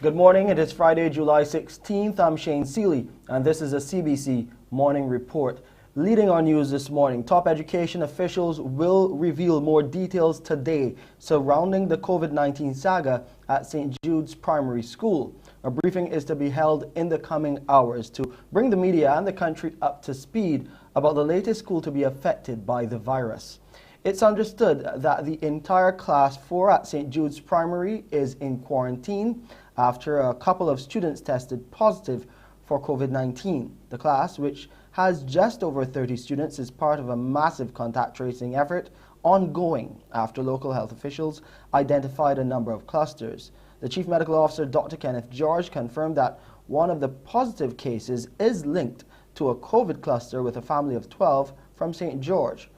Good morning. It is Friday, July 16th. I'm Shane Seeley, and this is a CBC Morning Report. Leading our news this morning, top education officials will reveal more details today surrounding the COVID-19 saga at St. Jude's Primary School. A briefing is to be held in the coming hours to bring the media and the country up to speed about the latest school to be affected by the virus. It's understood that the entire Class 4 at St. Jude's Primary is in quarantine after a couple of students tested positive for COVID-19. The class, which has just over 30 students, is part of a massive contact tracing effort ongoing after local health officials identified a number of clusters. The Chief Medical Officer, Dr. Kenneth George, confirmed that one of the positive cases is linked to a COVID cluster with a family of 12 from St. George.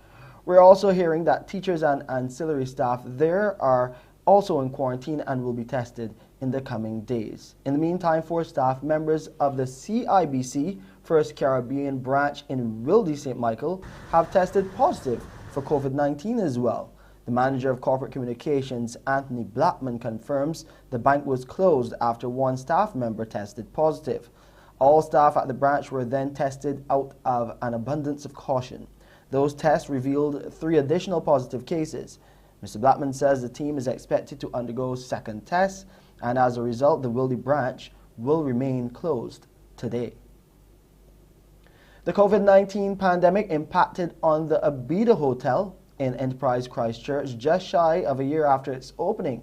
We're also hearing that teachers and ancillary staff there are also in quarantine and will be tested in the coming days. In the meantime, 4 staff members of the CIBC First Caribbean branch in Wilde St. Michael have tested positive for COVID-19 as well. The manager of corporate communications, Anthony Blackman, confirms the bank was closed after 1 staff member tested positive. All staff at the branch were then tested out of an abundance of caution. Those tests revealed 3 additional positive cases. Mr. Blackman says the team is expected to undergo second tests, and as a result, the Wilde branch will remain closed today. The COVID-19 pandemic impacted on the Abida Hotel in Enterprise Christchurch just shy of a year after its opening.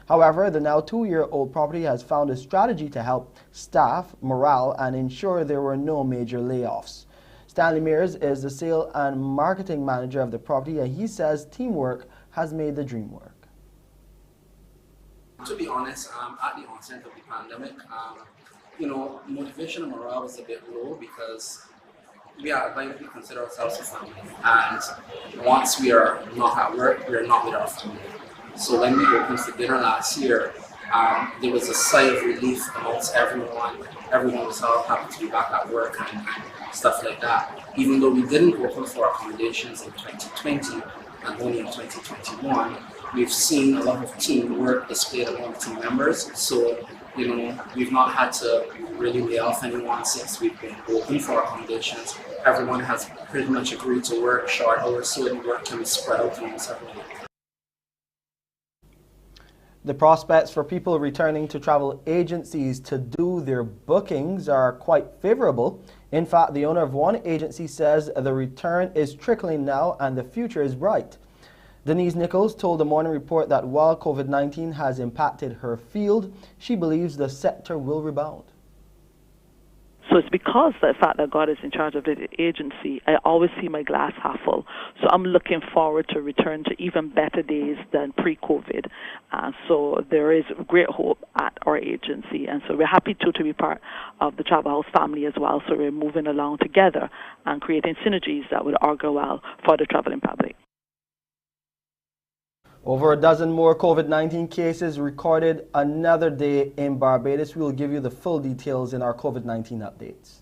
However, the now 2-year-old property has found a strategy to help staff morale and ensure there were no major layoffs. Stanley Mears is the sale and marketing manager of the property, and he says teamwork has made the dream work. To be honest, at the onset of the pandemic, motivation and morale was a bit low because we consider ourselves a family, and once we are not at work, we are not with our family. So when we opened for dinner last year, there was a sigh of relief amongst everyone. Everyone was all happy to be back at work and stuff like that. Even though we didn't open for accommodations in 2020 and only in 2021, we've seen a lot of teamwork displayed among team members. So, we've not had to really lay off anyone since we've been open for accommodations. Everyone has pretty much agreed to work short hours so the work can be spread out amongst everyone. The prospects for people returning to travel agencies to do their bookings are quite favorable. In fact, the owner of one agency says the return is trickling now and the future is bright. Denise Nichols told the Morning Report that while COVID-19 has impacted her field, she believes the sector will rebound. So it's because of the fact that God is in charge of the agency, I always see my glass half full. So I'm looking forward to return to even better days than pre-COVID. So there is great hope at our agency. And so we're happy to be part of the Travel House family as well. So we're moving along together and creating synergies that would augur well for the traveling public. Over a dozen more COVID-19 cases recorded another day in Barbados. We will give you the full details in our COVID-19 updates.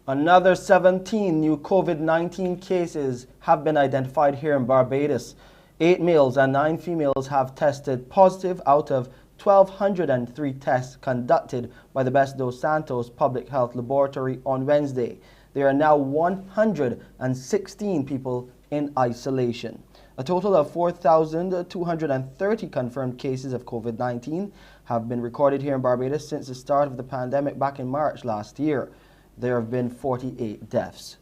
Another 17 new COVID-19 cases have been identified here in Barbados. 8 males and 9 females have tested positive out of 1,203 tests conducted by the Best dos Santos Public Health Laboratory on Wednesday. There are now 116 people in isolation. A total of 4,230 confirmed cases of COVID-19 have been recorded here in Barbados since the start of the pandemic back in March last year. There have been 48 deaths.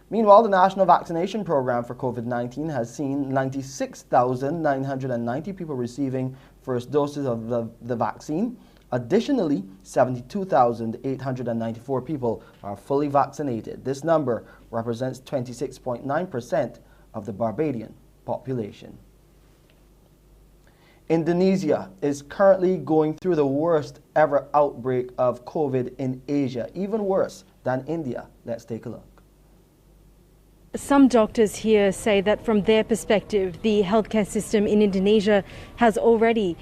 Meanwhile, the national vaccination program for COVID-19 has seen 96,990 people receiving first doses of the vaccine. Additionally, 72,894 people are fully vaccinated. This number represents 26.9% of the Barbadian population. Indonesia is currently going through the worst ever outbreak of COVID in Asia, even worse than India. Let's take a look. Some doctors here say that from their perspective, the healthcare system in Indonesia has already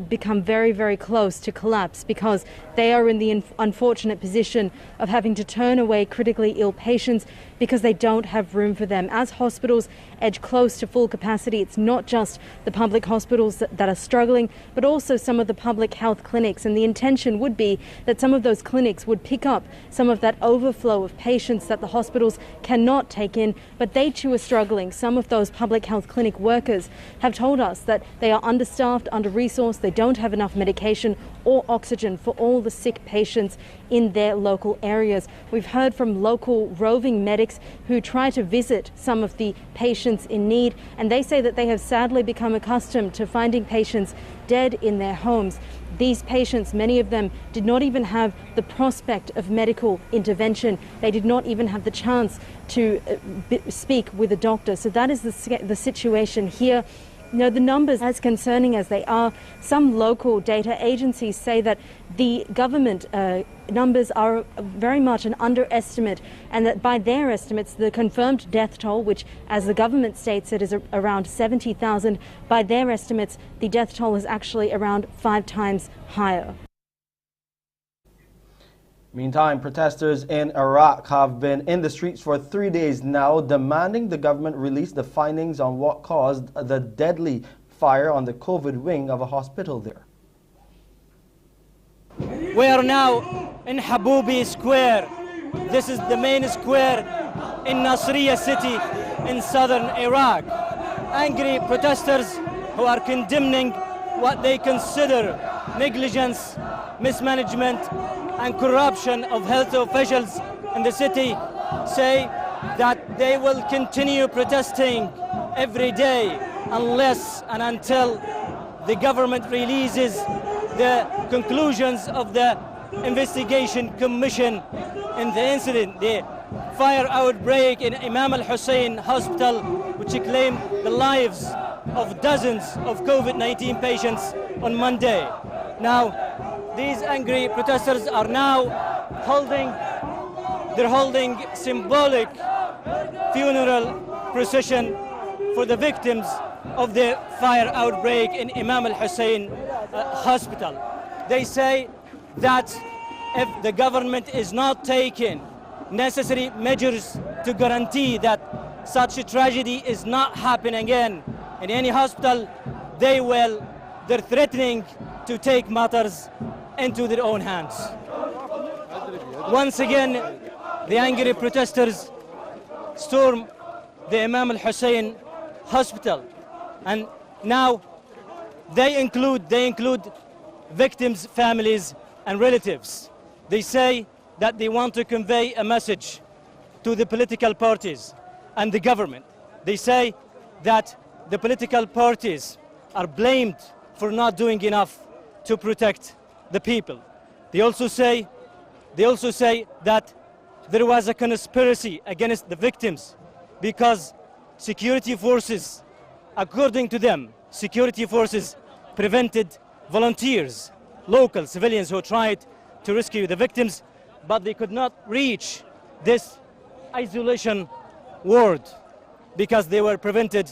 become very, very close to collapse because they are in the unfortunate position of having to turn away critically ill patients because they don't have room for them. As hospitals edge close to full capacity, it's not just the public hospitals that are struggling, but also some of the public health clinics. And the intention would be that some of those clinics would pick up some of that overflow of patients that the hospitals cannot take in, but they too are struggling. Some of those public health clinic workers have told us that they are understaffed, under-resourced, they don't have enough medication or oxygen for all the sick patients in their local areas. We've heard from local roving medics who try to visit some of the patients in need, and they say that they have sadly become accustomed to finding patients dead in their homes. These patients, many of them, did not even have the prospect of medical intervention. They did not even have the chance to speak with a doctor. So that is the situation here. Now, the numbers, as concerning as they are, some local data agencies say that the government numbers are very much an underestimate, and that by their estimates, the confirmed death toll, which as the government states it is around 70,000, by their estimates, the death toll is actually around 5 times higher. Meantime, protesters in Iraq have been in the streets for 3 days now, demanding the government release the findings on what caused the deadly fire on the COVID wing of a hospital there. We are now in Haboubi Square. This is the main square in Nasiriyah city in southern Iraq. Angry protesters who are condemning what they consider negligence, mismanagement, and corruption of health officials in the city say that they will continue protesting every day unless and until the government releases the conclusions of the investigation commission in the incident, the fire outbreak in Imam al-Hussein hospital, which claimed the lives of dozens of COVID-19 patients on Monday. Now, these angry protesters are now holding symbolic funeral procession for the victims of the fire outbreak in Imam al-Hussein hospital. They say that if the government is not taking necessary measures to guarantee that such a tragedy is not happening again in any hospital, they're threatening to take matters into their own hands. Once again, the angry protesters storm the Imam al-Hussein hospital, and now they include victims' families and relatives. They say that they want to convey a message to the political parties and the government. They say that the political parties are blamed for not doing enough to protect the people. They also say that there was a conspiracy against the victims because security forces, according to them, security forces prevented volunteers, local civilians who tried to rescue the victims, but they could not reach this isolation ward because they were prevented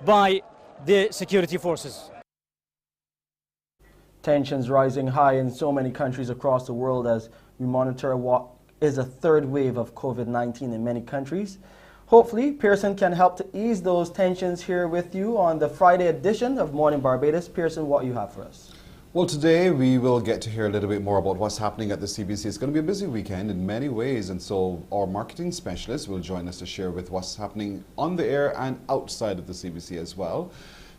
by the security forces. Tensions rising high in so many countries across the world as we monitor what is a third wave of COVID-19 in many countries. Hopefully, Pearson can help to ease those tensions here with you on the Friday edition of Morning Barbados. Pearson, what you have for us? Well, today we will get to hear a little bit more about what's happening at the CBC. It's going to be a busy weekend in many ways, and so our marketing specialist will join us to share with what's happening on the air and outside of the CBC as well.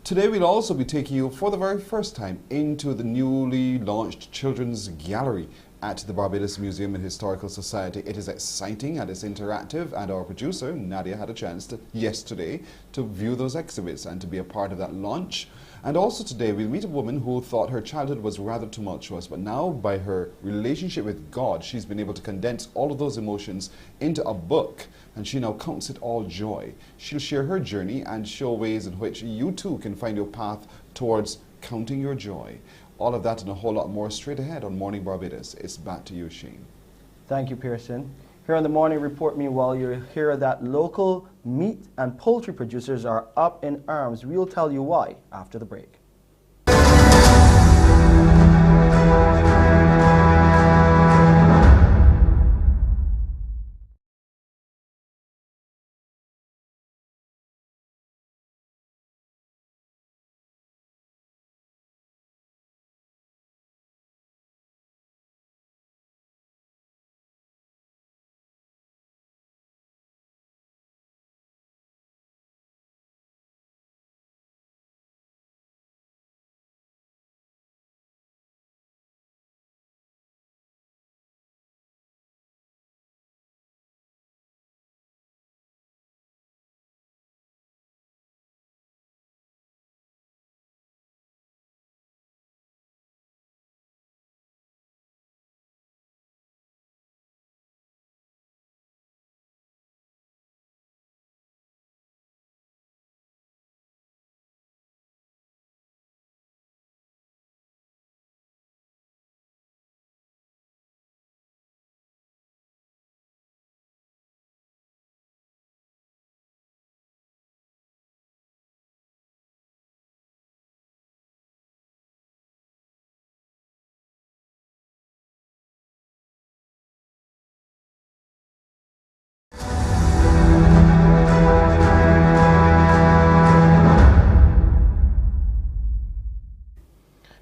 Today we'll also be taking you for the very first time into the newly launched Children's Gallery at the Barbados Museum and Historical Society. It is exciting and it's interactive, and our producer Nadia had a chance yesterday to view those exhibits and to be a part of that launch. And also today we'll meet a woman who thought her childhood was rather tumultuous, but now by her relationship with God, she's been able to condense all of those emotions into a book, and she now counts it all joy. She'll share her journey and show ways in which you too can find your path towards counting your joy. All of that and a whole lot more straight ahead on Morning Barbados. It's back to you, Shane. Thank you, Pearson. Here on the Morning Report, meanwhile, you'll hear that local meat and poultry producers are up in arms. We'll tell you why after the break.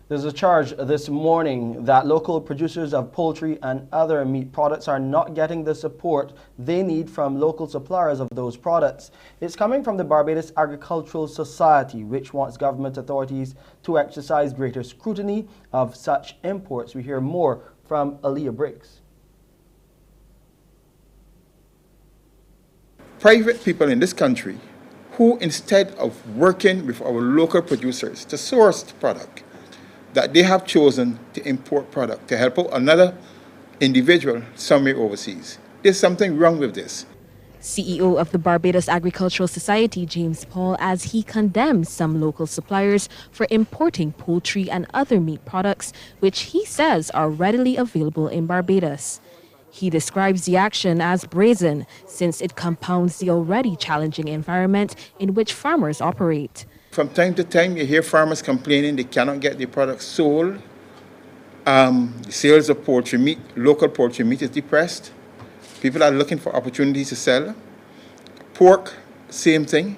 There's a charge this morning that local producers of poultry and other meat products are not getting the support they need from local suppliers of those products. It's coming from the Barbados Agricultural Society, which wants government authorities to exercise greater scrutiny of such imports. We hear more from Aaliyah Briggs. Private people in this country who, instead of working with our local producers to source the product, that they have chosen to import product to help out another individual somewhere overseas. There's something wrong with this. CEO of the Barbados Agricultural Society, James Paul, as he condemns some local suppliers for importing poultry and other meat products, which he says are readily available in Barbados. He describes the action as brazen, since it compounds the already challenging environment in which farmers operate. From time to time, you hear farmers complaining they cannot get their products sold. The sales of poultry meat, local poultry meat, is depressed. People are looking for opportunities to sell. Pork, same thing.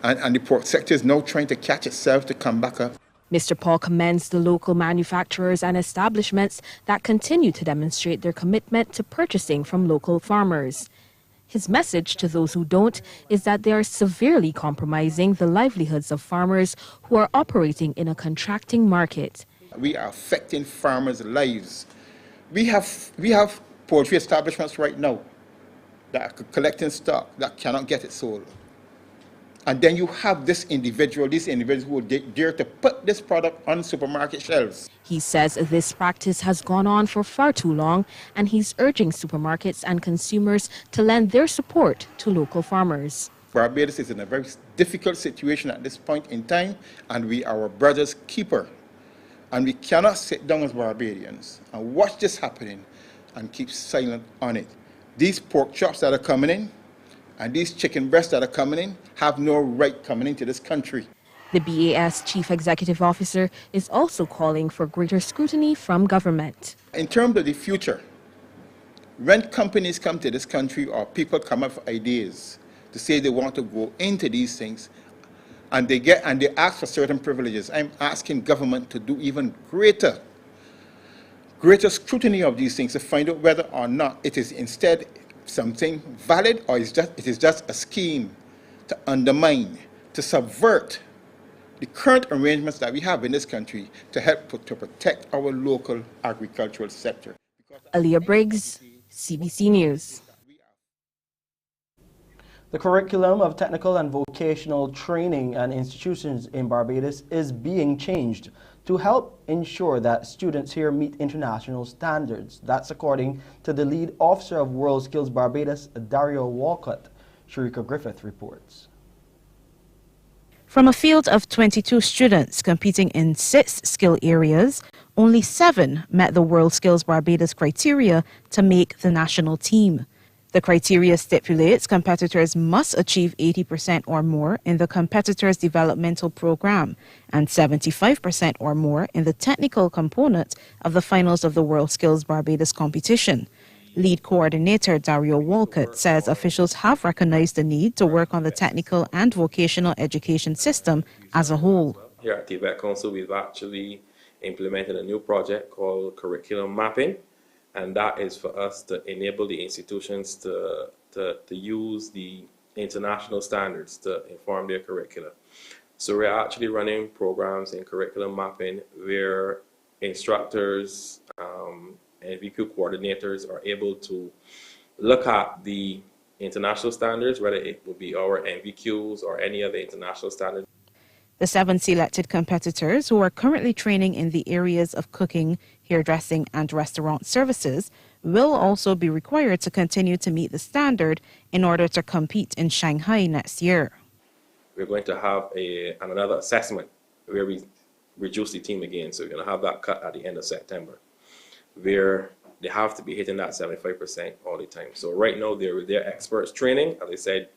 And the pork sector is now trying to catch itself to come back up. Mr. Paul commends the local manufacturers and establishments that continue to demonstrate their commitment to purchasing from local farmers. His message to those who don't is that they are severely compromising the livelihoods of farmers who are operating in a contracting market. We are affecting farmers' lives. We have poultry establishments right now that are collecting stock that cannot get it sold. And then you have these individuals who dare to put this product on supermarket shelves. He says this practice has gone on for far too long, and he's urging supermarkets and consumers to lend their support to local farmers. Barbados is in a very difficult situation at this point in time, and we are our brother's keeper. And we cannot sit down as Barbadians and watch this happening and keep silent on it. These pork chops that are coming in and these chicken breasts that are coming in have no right coming into this country. The BAS Chief Executive Officer is also calling for greater scrutiny from government. In terms of the future, When companies come to this country or people come up with ideas to say they want to go into these things, and they ask for certain privileges, I'm asking government to do even greater scrutiny of these things to find out whether or not it is instead something valid, or it is just a scheme to undermine, to subvert the current arrangements that we have in this country to help to protect our local agricultural sector. Aaliyah Briggs, CBC News. The curriculum of technical and vocational training and institutions in Barbados is being changed to help ensure that students here meet international standards. That's according to the lead officer of World Skills Barbados, Dario Walcott. Sharika Griffith reports. From a field of 22 students competing in 6 skill areas, only 7 met the World Skills Barbados criteria to make the national team. The criteria stipulates competitors must achieve 80% or more in the competitor's developmental program and 75% or more in the technical component of the finals of the World Skills Barbados competition. Lead coordinator Dario Walcott says officials have recognized the need to work on the technical and vocational education system as a whole. Here at TVET Council, we've actually implemented a new project called curriculum mapping, and that is for us to enable the institutions to use the international standards to inform their curricula. So we're actually running programs in curriculum mapping where instructors and VQ coordinators are able to look at the international standards, whether it will be our NVQs or any other international standards. The 7 selected competitors, who are currently training in the areas of cooking, hairdressing and restaurant services, will also be required to continue to meet the standard in order to compete in Shanghai next year. We're going to have another assessment where we reduce the team again. So we're going to have that cut at the end of September, where they have to be hitting that 75% all the time. So right now they're experts training, as I said.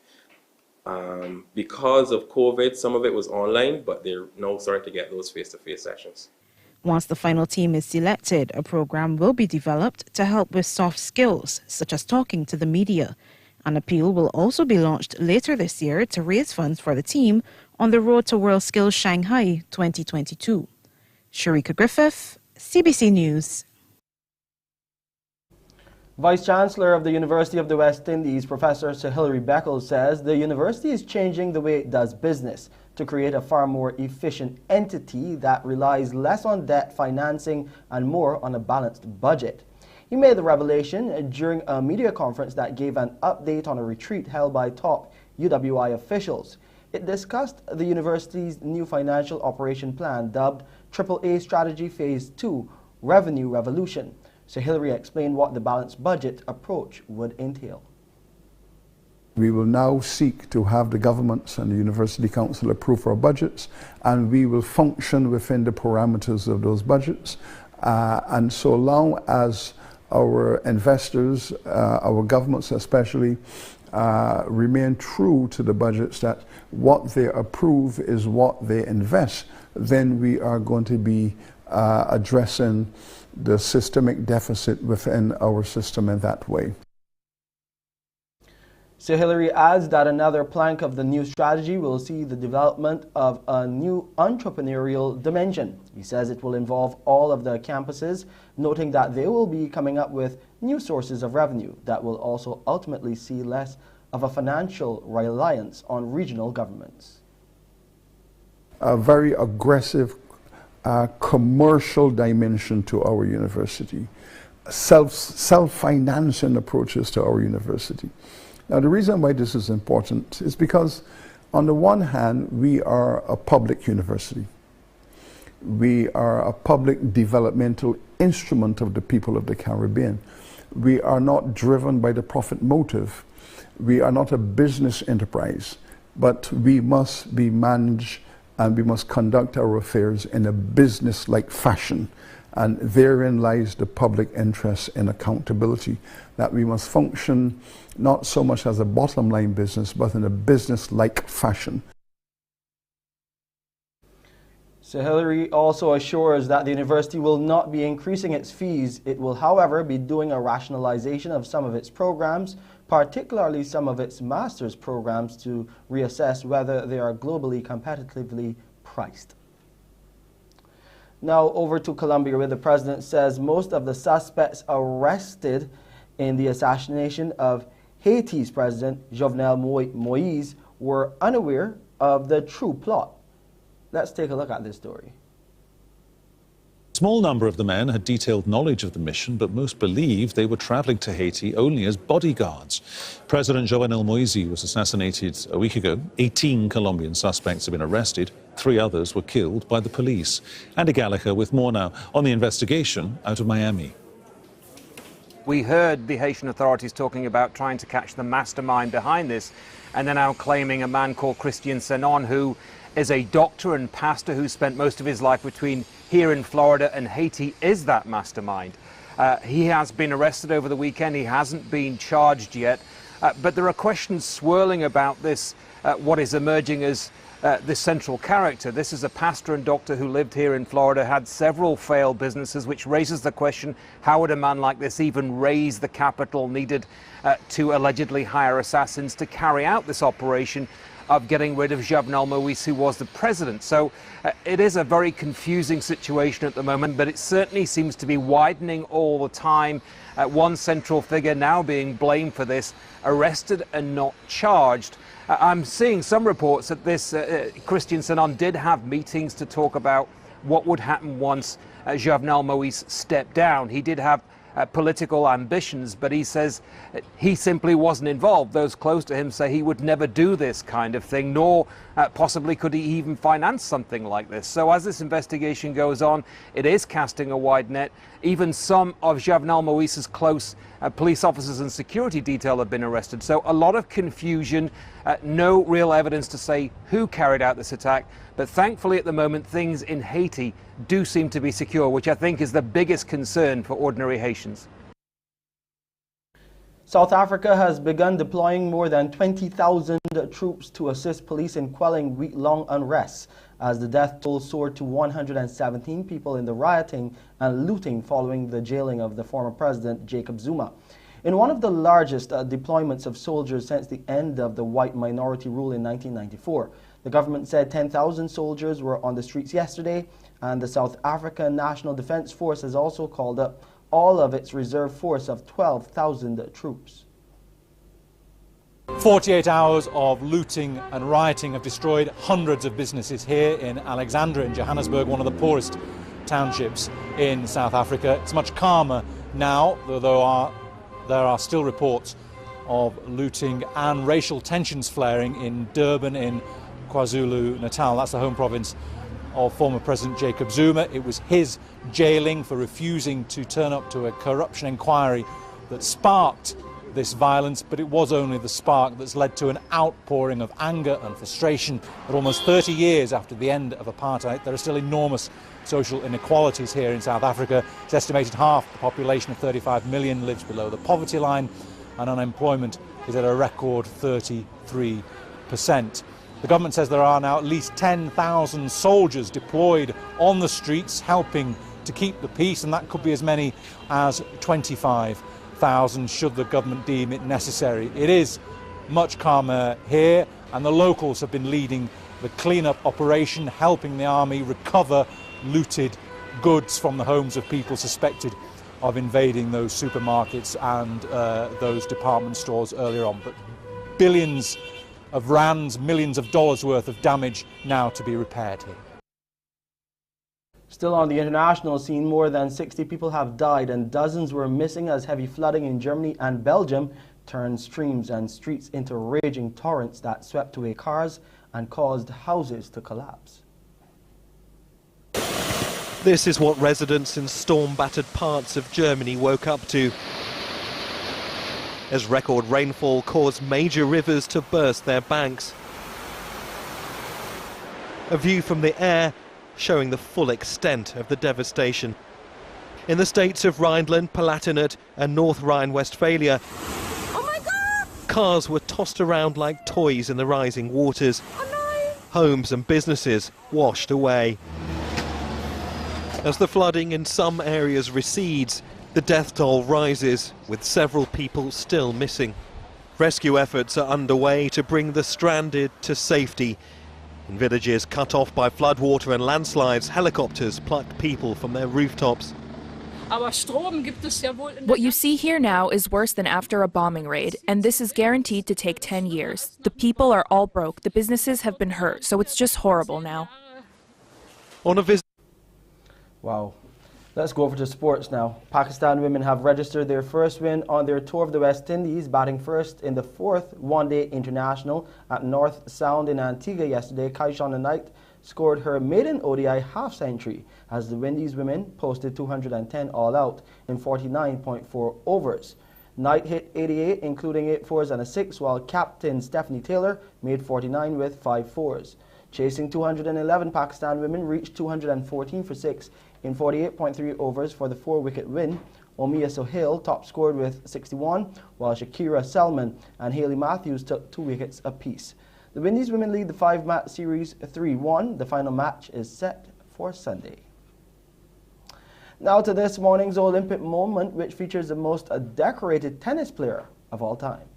Because of COVID, some of it was online, but they're now starting to get those face-to-face sessions. Once the final team is selected, a program will be developed to help with soft skills, such as talking to the media. An appeal will also be launched later this year to raise funds for the team on the road to World Skills Shanghai 2022. Sharika Griffith, CBC News. Vice-Chancellor of the University of the West Indies, Professor Sir Hilary Beckles, says the university is changing the way it does business to create a far more efficient entity that relies less on debt financing and more on a balanced budget. He made the revelation during a media conference that gave an update on a retreat held by top UWI officials. It discussed the university's new financial operation plan dubbed AAA Strategy Phase 2, Revenue Revolution. So Hilary explained what the balanced budget approach would entail. We will now seek to have the governments and the University Council approve our budgets, and we will function within the parameters of those budgets. And so long as our investors, our governments especially, remain true to the budgets, that what they approve is what they invest, then we are going to be addressing the systemic deficit within our system in that way. So Hilary adds that another plank of the new strategy will see the development of a new entrepreneurial dimension. He says it will involve all of the campuses, noting that they will be coming up with new sources of revenue that will also ultimately see less of a financial reliance on regional governments. A very aggressive commercial dimension to our university, self-financing approaches to our university. Now, the reason why this is important is because, on the one hand, we are a public university. We are a public developmental instrument of the people of the Caribbean. We are not driven by the profit motive. We are not a business enterprise, but we must be managed and we must conduct our affairs in a business-like fashion. And therein lies the public interest in accountability, that we must function not so much as a bottom line business, but in a business-like fashion. So Hillary also assures that the university will not be increasing its fees. It will, however, be doing a rationalization of some of its programs, particularly some of its master's programs, to reassess whether they are globally competitively priced. Now over to Colombia, where the president says most of the suspects arrested in the assassination of Haiti's president, Jovenel Moise, were unaware of the true plot. Let's take a look at this story. A small number of the men had detailed knowledge of the mission, but most believed they were traveling to Haiti only as bodyguards. President Jovenel Moise was assassinated a week ago. 18 Colombian suspects have been arrested. 3 others were killed by the police. Andy Gallagher with more now on the investigation out of Miami. We heard the Haitian authorities talking about trying to catch the mastermind behind this, and they're now claiming a man called Christian Senon, who is a doctor and pastor who spent most of his life between here in Florida and Haiti, is that mastermind. He has been arrested over the weekend. He hasn't been charged yet, but there are questions swirling about this, what is emerging as this central character. This is a pastor and doctor who lived here in Florida, had several failed businesses, which raises the question, how would a man like this even raise the capital needed to allegedly hire assassins to carry out this operation of getting rid of Jovenel Moise, who was the president? So it is a very confusing situation at the moment, but it certainly seems to be widening all the time. One central figure now being blamed for this, arrested and not charged. I'm seeing some reports that this Christian Senon did have meetings to talk about what would happen once Jovenel Moise stepped down. He did have political ambitions, but he says he simply wasn't involved. Those close to him say he would never do this kind of thing, nor possibly could he even finance something like this. So as this investigation goes on, it is casting a wide net. Even some of Jovenel Moise's close police officers and security detail have been arrested. So a lot of confusion, no real evidence to say who carried out this attack. But thankfully at the moment things in Haiti do seem to be secure, which I think is the biggest concern for ordinary Haitians. South Africa has begun deploying more than 20,000 troops to assist police in quelling week-long unrest, as the death toll soared to 117 people in the rioting and looting following the jailing of the former president Jacob Zuma. In one of the largest deployments of soldiers since the end of the white minority rule in 1994, the government said 10,000 soldiers were on the streets yesterday, and the South African National Defense Force has also called up all of its reserve force of 12,000 troops. 48 hours of looting and rioting have destroyed hundreds of businesses here in Alexandra in Johannesburg, one of the poorest townships in South Africa. It's much calmer now, though there are still reports of looting and racial tensions flaring in Durban in KwaZulu-Natal. That's the home province of former President Jacob Zuma. It was his jailing for refusing to turn up to a corruption inquiry that sparked this violence, but it was only the spark that's led to an outpouring of anger and frustration. But almost 30 years after the end of apartheid, there are still enormous social inequalities here in South Africa. It's estimated half the population of 35 million lives below the poverty line, and unemployment is at a record 33%. The government says there are now at least 10,000 soldiers deployed on the streets helping to keep the peace, and that could be as many as 25,000 should the government deem it necessary. It is much calmer here, and the locals have been leading the clean-up operation, helping the army recover looted goods from the homes of people suspected of invading those supermarkets and those department stores earlier on. But billions of rands, millions of dollars worth of damage now to be repaired here. Still on the international scene, more than 60 people have died and dozens were missing as heavy flooding in Germany and Belgium turned streams and streets into raging torrents that swept away cars and caused houses to collapse. This is what residents in storm-battered parts of Germany woke up to, as record rainfall caused major rivers to burst their banks. A view from the air showing the full extent of the devastation. In the states of Rhineland, Palatinate and North Rhine-Westphalia, oh my God! Cars were tossed around like toys in the rising waters. Oh no! Homes and businesses washed away. As the flooding in some areas recedes, the death toll rises, with several people still missing. Rescue efforts are underway to bring the stranded to safety. In villages cut off by floodwater and landslides, helicopters pluck people from their rooftops. What you see here now is worse than after a bombing raid, and this is guaranteed to take 10 years. The people are all broke, the businesses have been hurt, so it's just horrible now. On a visit. Wow. Let's go over to sports now. Pakistan women have registered their first win on their tour of the West Indies, batting first in the 4th one-day international at North Sound in Antigua yesterday. Kaishana Knight scored her maiden ODI half-century as the Windies women posted 210 all-out in 49.4 overs. Knight hit 88, including 8 fours and a 6, while captain Stephanie Taylor made 49 with 5 fours. Chasing 211, Pakistan women reached 214 for 6 in 48.3 overs for the 4-wicket win. Omia Sohail top scored with 61, while Shakira Selman and Hayley Matthews took 2 wickets apiece. The Windies women lead the 5-match series 3-1. The final match is set for Sunday. Now to this morning's Olympic moment, which features the most decorated tennis player of all time.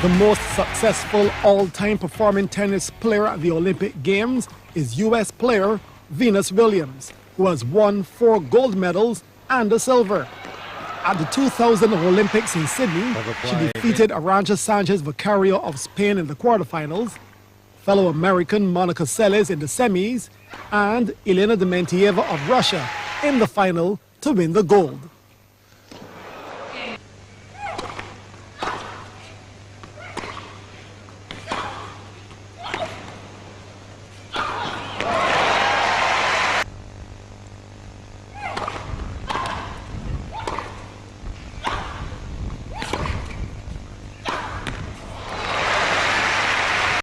The most successful all-time performing tennis player at the Olympic Games is U.S. player Venus Williams, who has won 4 gold medals and a silver. At the 2000 Olympics in Sydney, she defeated Arantxa Sanchez Vicario of Spain in the quarterfinals, fellow American Monica Seles in the semis, and Elena Dementieva of Russia in the final to win the gold.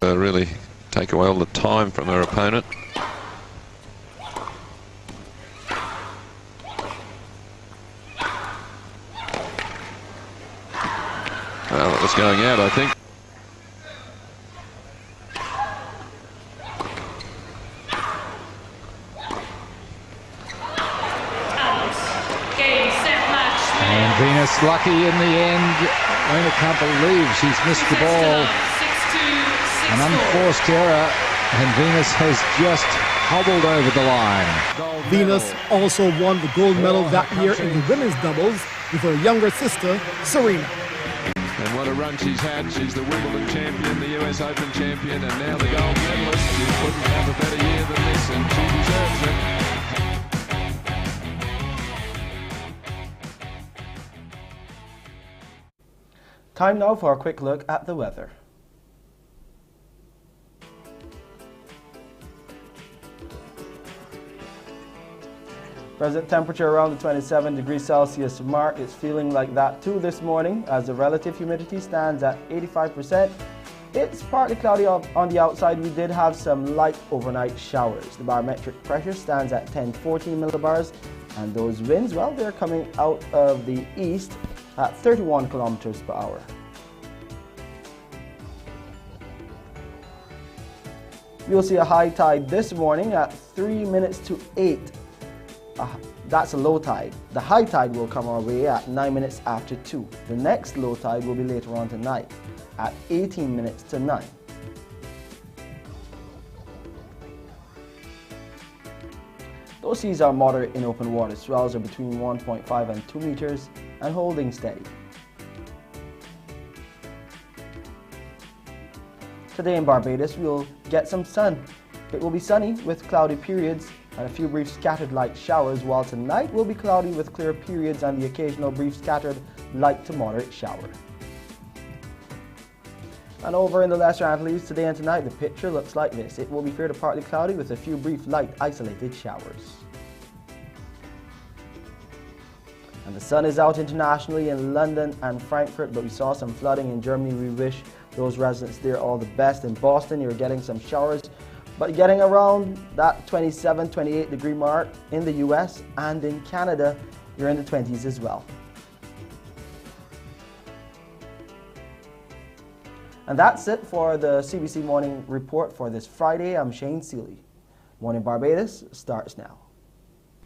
Really take away all the time from her opponent. Well, it was going out, I think. And Venus lucky in the end. Lena can't believe she's missed the ball. An unforced error, and Venus has just hobbled over the line. Venus also won the gold medal that year in the women's doubles with her younger sister, Serena. And what a run she's had. She's the Wimbledon champion, the US Open champion, and now the gold medalist. She couldn't have a better year than this, and she deserves it. Time now for a quick look at the weather. Present temperature around the 27 degrees Celsius mark. It's feeling like that too this morning as the relative humidity stands at 85%. It's partly cloudy on the outside. We did have some light overnight showers. The barometric pressure stands at 1014 millibars, and those winds, well, they're coming out of the east at 31 kilometers per hour. We'll see a high tide this morning at 3 minutes to 8. That's a low tide. The high tide will come our way at 9 minutes after 2. The next low tide will be later on tonight at 18 minutes to 9. Those seas are moderate in open water. Swells are between 1.5 and 2 meters and holding steady. Today in Barbados, we'll get some sun. It will be sunny with cloudy periods and a few brief scattered light showers, while tonight will be cloudy with clear periods and the occasional brief scattered light to moderate shower. And over in the Lesser Antilles today and tonight, the picture looks like this. It will be fair to partly cloudy with a few brief light isolated showers. And the sun is out internationally in London and Frankfurt, but we saw some flooding in Germany. We wish those residents there all the best. In Boston, you're getting some showers but getting around that 27, 28 degree mark in the US and in Canada, you're in the 20s as well. And that's it for the CBC Morning Report for this Friday. I'm Shane Seeley. Morning Barbados starts now.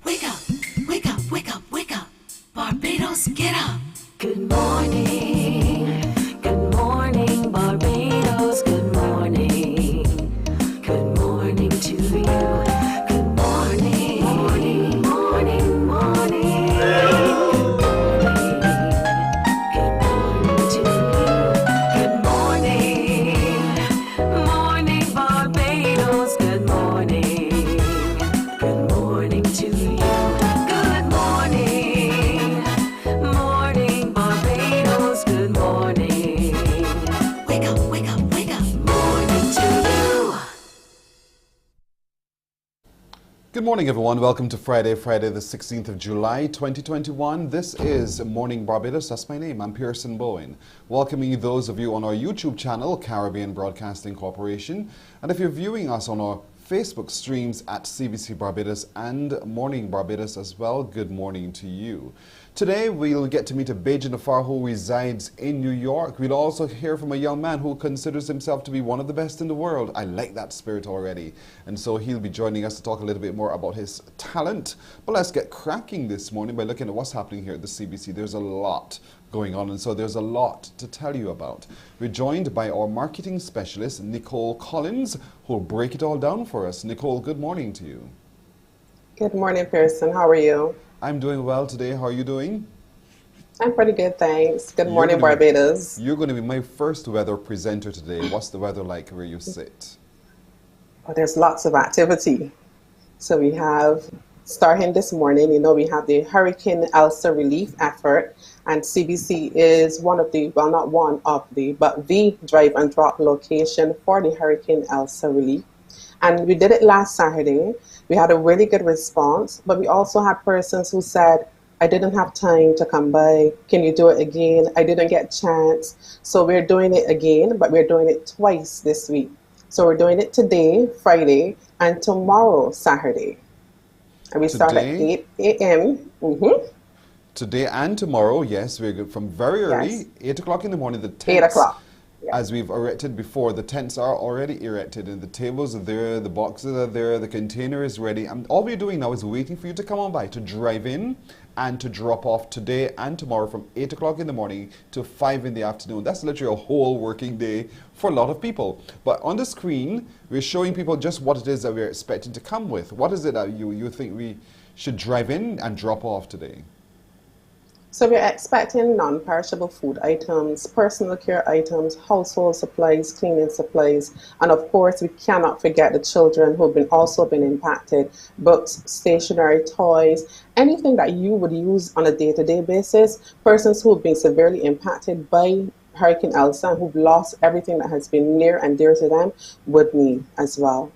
Wake up, wake up, wake up, wake up. Barbados, get up. Good morning. Good morning, Barbados. Good morning. Good morning to you. Good morning. Morning, morning, morning. Good morning to you. Good morning. Morning, Barbados. Good morning. Good morning to you. Good morning. Morning, Barbados. Good morning. Wake up, wake up, wake up. Morning to you. Good morning, everyone. Welcome to Friday the 16th of July, 2021. This is Morning Barbados. That's my name. I'm Pearson Bowen. Welcoming those of you on our YouTube channel, Caribbean Broadcasting Corporation. And if you're viewing us on our Facebook streams at CBC Barbados and Morning Barbados as well, good morning to you. Today we'll get to meet a Bajan Afar who resides in New York. We'll also hear from a young man who considers himself to be one of the best in the world. I like that spirit already. And so he'll be joining us to talk a little bit more about his talent. But let's get cracking this morning by looking at what's happening here at the CBC. There's a lot going on, and so there's a lot to tell you about. We're joined by our marketing specialist, Nicole Collins, who will break it all down for us. Nicole, good morning to you. Good morning, Pearson. How are you? I'm doing well today. How are you doing? I'm pretty good, thanks. Good morning, Barbados. You're going to be my first weather presenter today. What's the weather like where you sit? Oh, there's lots of activity. So we have, starting this morning, we have the Hurricane Elsa relief effort, and CBC is one of the, well, not one of the, but the drive and drop location for the Hurricane Elsa relief. And we did it last Saturday. We had a really good response, but we also had persons who said, I didn't have time to come by. Can you do it again? I didn't get a chance. So we're doing it again, but we're doing it twice this week. So we're doing it today, Friday, and tomorrow, Saturday. And we start at 8 a.m. Today and tomorrow, yes, we're good from very early, Yes. 8 o'clock in the morning, the tents. 8 o'clock. As we've erected before, the tents are already erected and the tables are there, the boxes are there, the container is ready. And all we're doing now is waiting for you to come on by, to drive in and to drop off today and tomorrow from 8 o'clock in the morning to 5 in the afternoon. That's literally a whole working day for a lot of people. But on the screen, we're showing people just what it is that we're expecting to come with. What is it that you think we should drive in and drop off today? So we're expecting non-perishable food items, personal care items, household supplies, cleaning supplies, and of course we cannot forget the children who have also been impacted. Books, stationery, toys, anything that you would use on a day-to-day basis. Persons who have been severely impacted by Hurricane Elsa and who've lost everything that has been near and dear to them would need as well.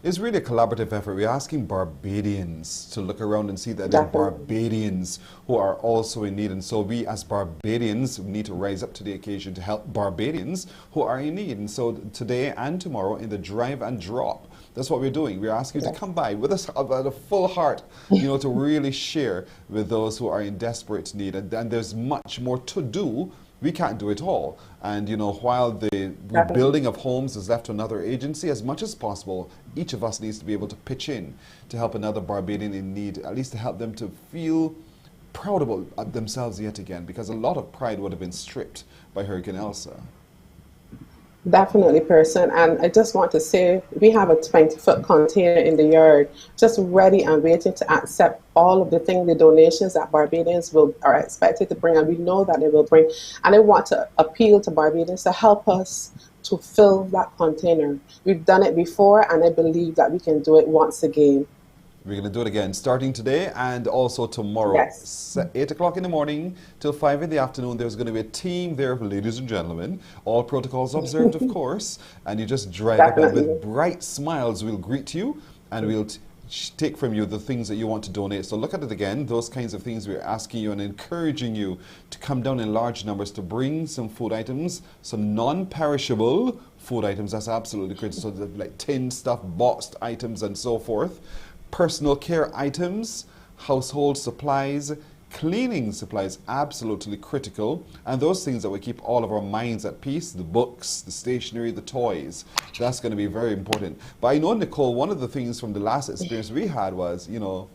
It's really a collaborative effort. We're asking Barbadians to look around and see that there are Barbadians who are also in need. And so we as Barbadians need to rise up to the occasion to help Barbadians who are in need. And so today and tomorrow in the drive and drop, that's what we're doing. We're asking you to come by with us about a full heart, to really share with those who are in desperate need. And there's much more to do. We can't do it all. And, while the rebuilding of homes is left to another agency, as much as possible, each of us needs to be able to pitch in to help another Barbadian in need, at least to help them to feel proud about themselves yet again, because a lot of pride would have been stripped by Hurricane Elsa. Definitely, Pearson. And I just want to say we have a 20-foot container in the yard just ready and waiting to accept all of the donations that Barbadians are expected to bring, and we know that they will bring. And I want to appeal to Barbadians to help us to fill that container. We've done it before, and I believe that we can do it once again. We're going to do it again, starting today and also tomorrow. Yes. 8 o'clock in the morning till 5 in the afternoon. There's going to be a team there, ladies and gentlemen. All protocols observed, of course. And you just drive up and with bright smiles, we'll greet you and we'll take from you the things that you want to donate. So look at it again, those kinds of things we're asking you and encouraging you to come down in large numbers to bring some food items, some non-perishable food items. That's absolutely critical. So like tin stuff, boxed items and so forth. Personal care items, household supplies, cleaning supplies, absolutely critical. And those things that will keep all of our minds at peace, the books, the stationery, the toys, that's going to be very important. But I know, Nicole, one of the things from the last experience we had was, you know,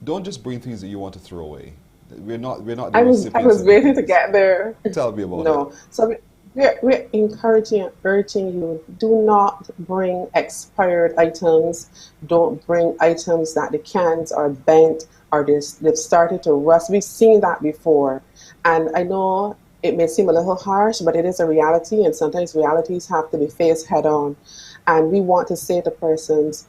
don't just bring things that you want to throw away. We're not the I was waiting to get there. Tell me about it. No. So we're encouraging and urging you, do not bring expired items. Don't bring items that the cans are bent or they've started to rust. We've seen that before. And I know it may seem a little harsh, but it is a reality, and sometimes realities have to be faced head on. And we want to say to persons,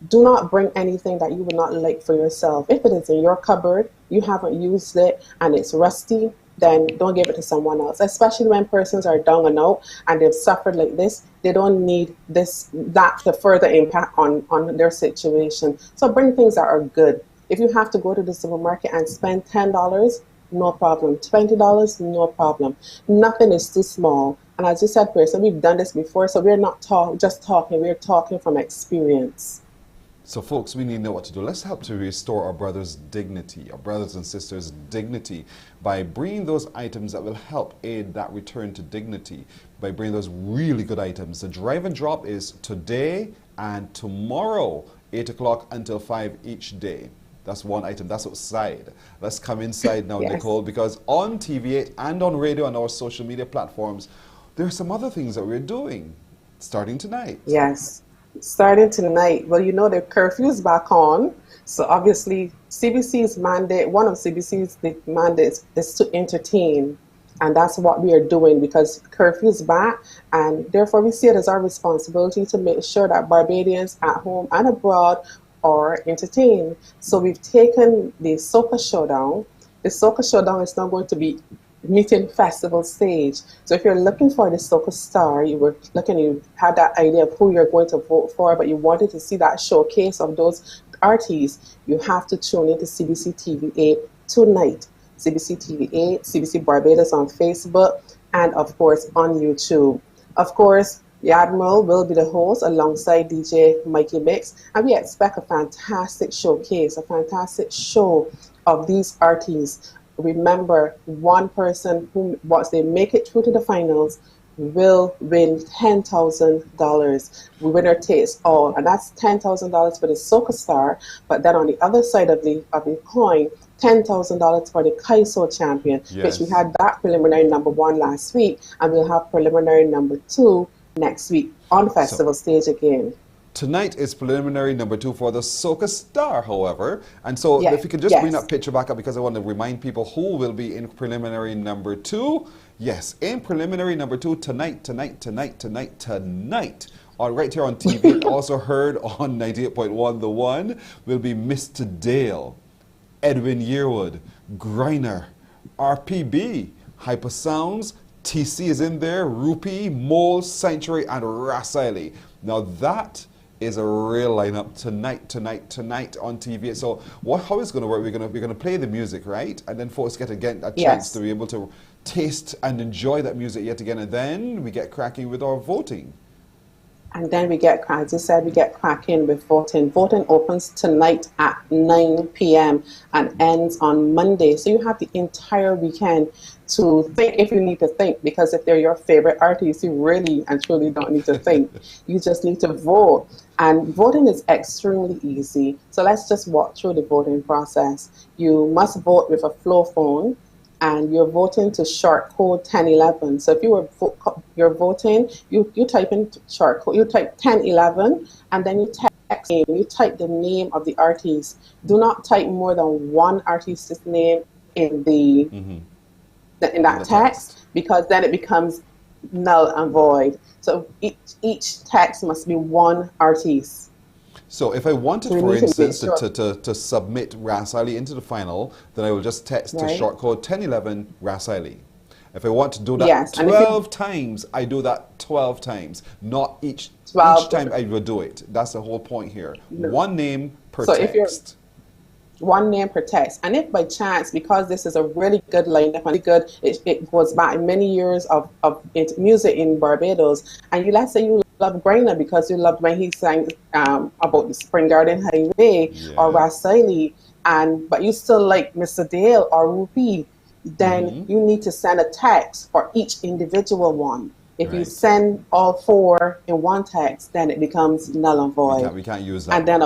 do not bring anything that you would not like for yourself. If it is in your cupboard, you haven't used it, and it's rusty, then don't give it to someone else. Especially when persons are down and out and they've suffered like this, they don't need that to further impact on their situation. So bring things that are good. If you have to go to the supermarket and spend $10, no problem. $20, no problem. Nothing is too small. And as you said, Pearson, we've done this before, so we're not just talking, we're talking from experience. So folks, we need to know what to do. Let's help to restore our brothers' dignity, our brothers and sisters' dignity, by bringing those items that will help aid that return to dignity, by bringing those really good items. The drive and drop is today and tomorrow, 8 o'clock until 5 each day. That's one item. That's outside. Let's come inside now, yes, Nicole, because on TV8 and on radio and our social media platforms, there are some other things that we're doing starting tonight. Yes, starting tonight. Well, you know, the curfew is back on. So obviously, CBC's mandate, one of CBC's mandates is to entertain. And that's what we are doing because curfew is back. And therefore, we see it as our responsibility to make sure that Barbadians at home and abroad are entertained. So we've taken the Soca Showdown. The Soca Showdown is now going to be meeting festival stage. So if you're looking for the Soca star, you had that idea of who you're going to vote for, but you wanted to see that showcase of those artists, you have to tune into CBC TV8 tonight. CBC TV8, CBC Barbados on Facebook, and of course on YouTube. Of course, the Admiral will be the host alongside DJ Mikey Mix, and we expect a fantastic showcase, a fantastic show of these artists. Remember, one person who, once they make it through to the finals, will win $10,000. The winner takes all, and that's $10,000 for the Soca star. But then on the other side of the coin, $10,000 for the Kaiso champion, yes, which we had that preliminary number 1 last week, and we'll have preliminary number 2 next week on festival stage again. Tonight is preliminary number 2 for the Soca star, however. And so if you could just bring that picture back up, because I want to remind people who will be in preliminary number 2. Yes, in preliminary number 2 tonight, right here on TV. Also heard on 98.1 The One will be Mr. Dale, Edwin Yearwood, Griner, RPB, Hyper Sounds, TC is in there, Rupee, Mole, Sanctuary, and Rasaili. Now that is a real lineup tonight on TV. So how it's going to work? We're going to play the music, right? And then folks get a chance to be able to taste and enjoy that music yet again. And then we get cracking with our voting. And then we get, as you said, we get cracking with voting. Voting opens tonight at 9 p.m. and ends on Monday. So you have the entire weekend to think if you need to think, because if they're your favorite artists, you really and truly don't need to think. You just need to vote. And voting is extremely easy. So let's just walk through the voting process. You must vote with a flow phone, and you're voting to short code 1011. So if you're voting, you type in short code, you type 1011, and then you type the name of the artist. Do not type more than one artist's name in in that text, because then it becomes null and void. So each text must be one artist. So if I wanted, for instance, to submit Rasaili into the final, then I will just text to short code 1011 Rasaili. If I want to do that 12 times, I do that 12 times. Not each time I will do it. That's the whole point here. No. One name, Per So if you're text. one name per text, and if by chance, because this is a really good lineup and good, it goes back many years of music in Barbados, and let's say you love Grainer because you loved when he sang about the Spring Garden Highway or Rasaili, but you still like Mr. Dale or Rupi, then you need to send a text for each individual one. If you send all four in one text, then it becomes null and void. We can't use that. And then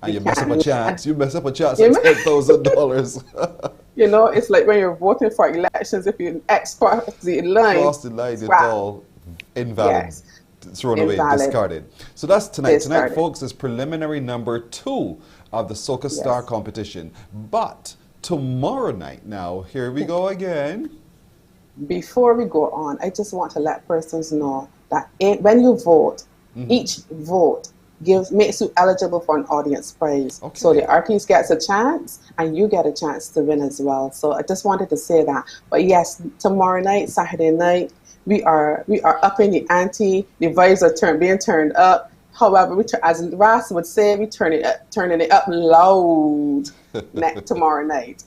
and you mess up a chance. You mess up a chance at $10,000. You know, it's like when you're voting for elections, if you cross the line. Cross the line, it's all invalid. Yes. Thrown away, discarded. So that's tonight. Discarded. Tonight, folks, is preliminary number 2 of the Soca Star competition. But tomorrow night, now, here we go again. Before we go on, I just want to let persons know that when you vote, each vote makes you eligible for an audience prize. Okay. So the artist gets a chance and you get a chance to win as well. So I just wanted to say that. But yes, tomorrow night, Saturday night, we are up in the ante. The vibes are being turned up. However, as Ras would say, we turning it up loud tomorrow night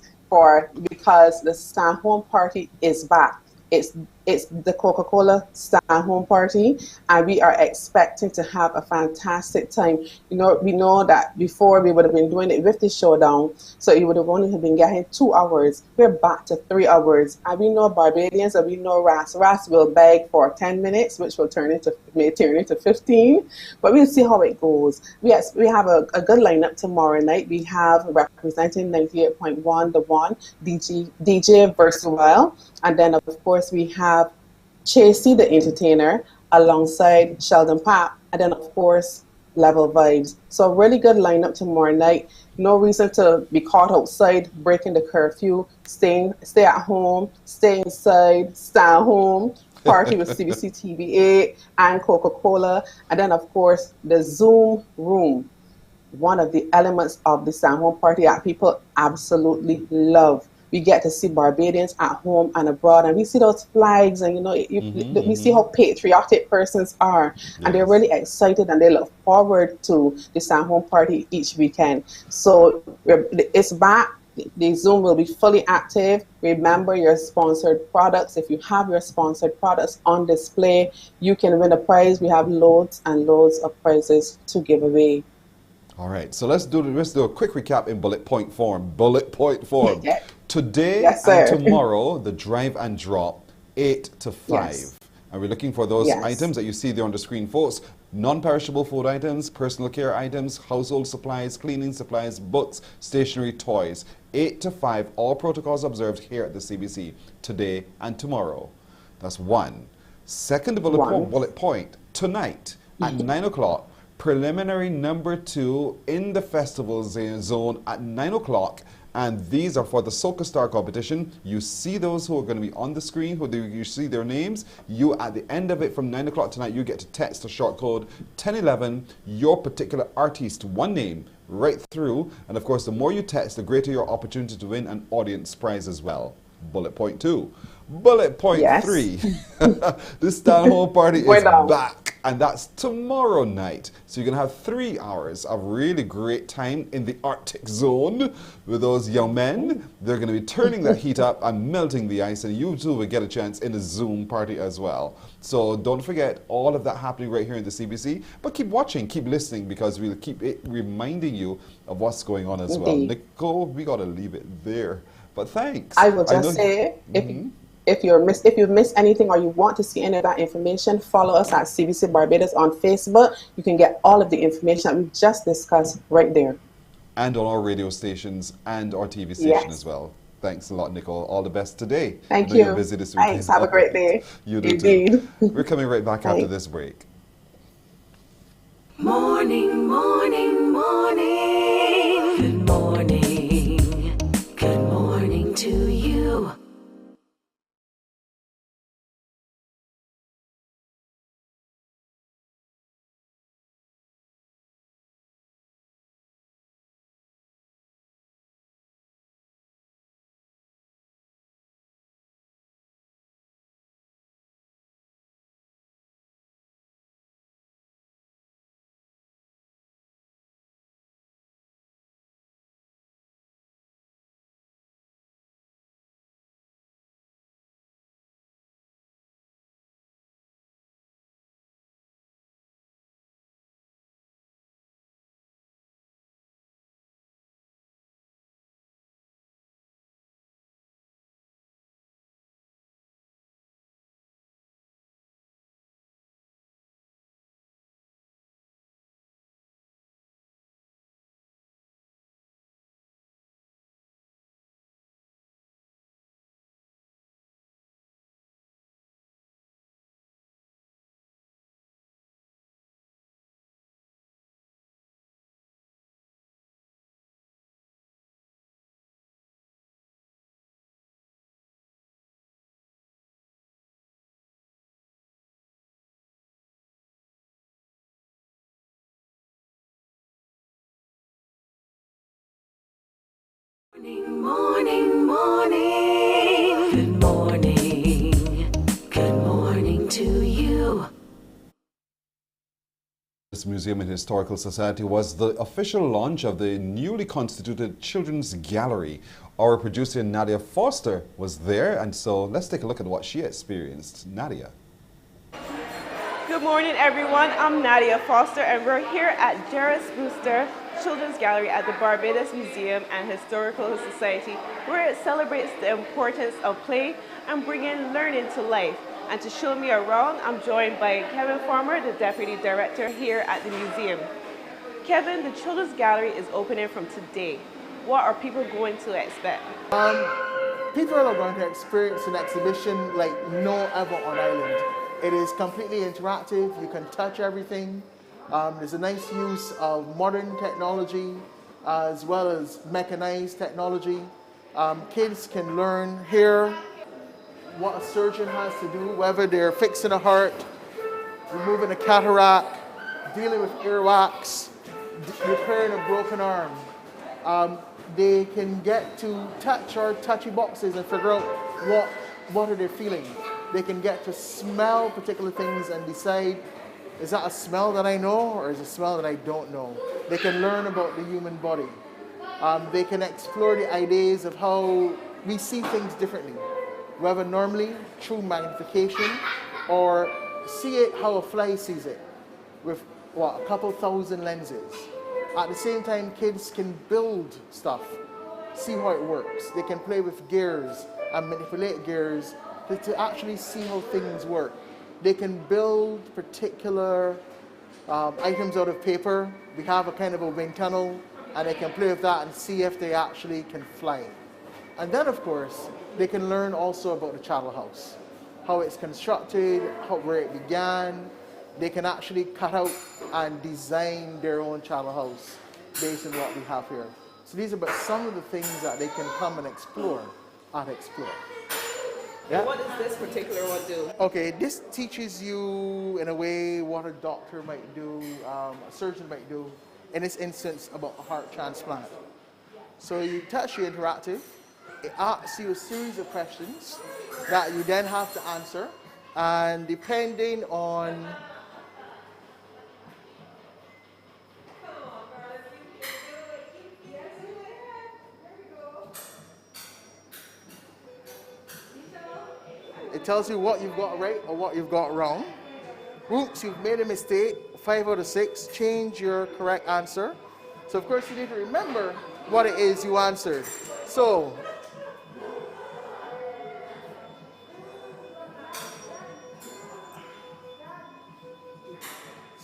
because the Stand Home Party is back. It's the Coca-Cola Stand Home Party, and we are expecting to have a fantastic time. You know, we know that before we would have been doing it with the showdown, so you would have only been getting 2 hours. We're back to 3 hours, and we know Barbadians, and we know Ras. Ras will beg for 10 minutes, which may turn into 15, but we'll see how it goes. We have a good lineup tomorrow night. We have representing 98.1 The One, DJ Versatile, and then of course we have Chasey the Entertainer alongside Sheldon Papp, and then of course Level Vibes. So a really good lineup tomorrow night. No reason to be caught outside breaking the curfew. Stay at home, stay inside, stay at home, party with CBC TV8 and Coca-Cola, and then of course the Zoom room, one of the elements of the Stand Home Party that people absolutely love. We get to see Barbadians at home and abroad, and we see those flags, and we see how patriotic persons are, and they're really excited, and they look forward to the Stand Home Party each weekend. So it's back. The Zoom will be fully active. Remember your sponsored products. If you have your sponsored products on display, you can win a prize. We have loads and loads of prizes to give away. All right, so let's do a quick recap in bullet point form. Bullet point form. Today and tomorrow, the drive and drop, 8 to 5. Yes. And we're looking for those items that you see there on the screen, folks. Non-perishable food items, personal care items, household supplies, cleaning supplies, books, stationery, toys. 8 to 5, all protocols observed here at the CBC today and tomorrow. That's one. Second bullet point, tonight at 9 o'clock, preliminary number 2 in the festival zone at 9 o'clock. And these are for the Soca Star competition. You see those who are going to be on the screen, you see their names. You, at the end of it, from 9 o'clock tonight, you get to text a short code 1011, your particular artist, one name, right through. And of course, the more you text, the greater your opportunity to win an audience prize as well. Bullet point 2. Bullet point 3. The Stand Home Party is back, and that's tomorrow night. So you're going to have 3 hours of really great time in the Arctic zone with those young men. They're going to be turning that heat up and melting the ice, and you too will get a chance in the Zoom party as well. So don't forget all of that happening right here in the CBC. But keep watching, keep listening, because we'll keep it reminding you of what's going on as well. Nicole, we got to leave it there. But thanks. I will just say, if you've missed anything or you want to see any of that information, follow us at CBC Barbados on Facebook. You can get all of the information that we just discussed right there. And on our radio stations and our TV station as well. Thanks a lot, Nicole. All the best today. Thank you. You're busy this weekend. Thanks. Have a great day. You do too. We're coming right back after this break. Morning, morning, morning. Good morning. Good morning to you. Morning, morning. Good morning. Good morning to you. This Museum and Historical Society was the official launch of the newly constituted Children's Gallery. Our producer Nadia Foster was there, and so let's take a look at what she experienced. Nadia. Good morning, everyone. I'm Nadia Foster, and we're here at Jerris Brewster Children's Gallery at the Barbados Museum and Historical Society, where it celebrates the importance of play and bringing learning to life. And to show me around, I'm joined by Kevin Farmer, the Deputy Director here at the museum. Kevin, the Children's Gallery is opening from today. What are people going to expect? People are going to experience an exhibition like no other on island. It is completely interactive. You can touch everything. There's a nice use of modern technology as well as mechanized technology. Kids can learn here what a surgeon has to do, whether they're fixing a heart, removing a cataract, dealing with earwax, repairing a broken arm. They can get to touch our touchy boxes and figure out what are they feeling. They can get to smell particular things and decide, is that a smell that I know or is it a smell that I don't know? They can learn about the human body. They can explore the ideas of how we see things differently, whether normally through magnification or see it how a fly sees it with a couple thousand lenses. At the same time, kids can build stuff, see how it works. They can play with gears and manipulate gears to actually see how things work. They can build particular items out of paper. We have a kind of a wind tunnel, and they can play with that and see if they actually can fly. And then, of course, they can learn also about the chattel house, how it's constructed, where it began. They can actually cut out and design their own chattel house based on what we have here. So these are but some of the things that they can come and explore at Explore. Yeah. What does this particular one do? Okay, this teaches you in a way what a doctor might do, a surgeon might do, in this instance about a heart transplant. So it's actually interactive. It asks you a series of questions that you then have to answer, and depending on it tells you what you've got right or what you've got wrong. Oops, you've made a mistake, 5 out of 6, change your correct answer. So of course you need to remember what it is you answered. So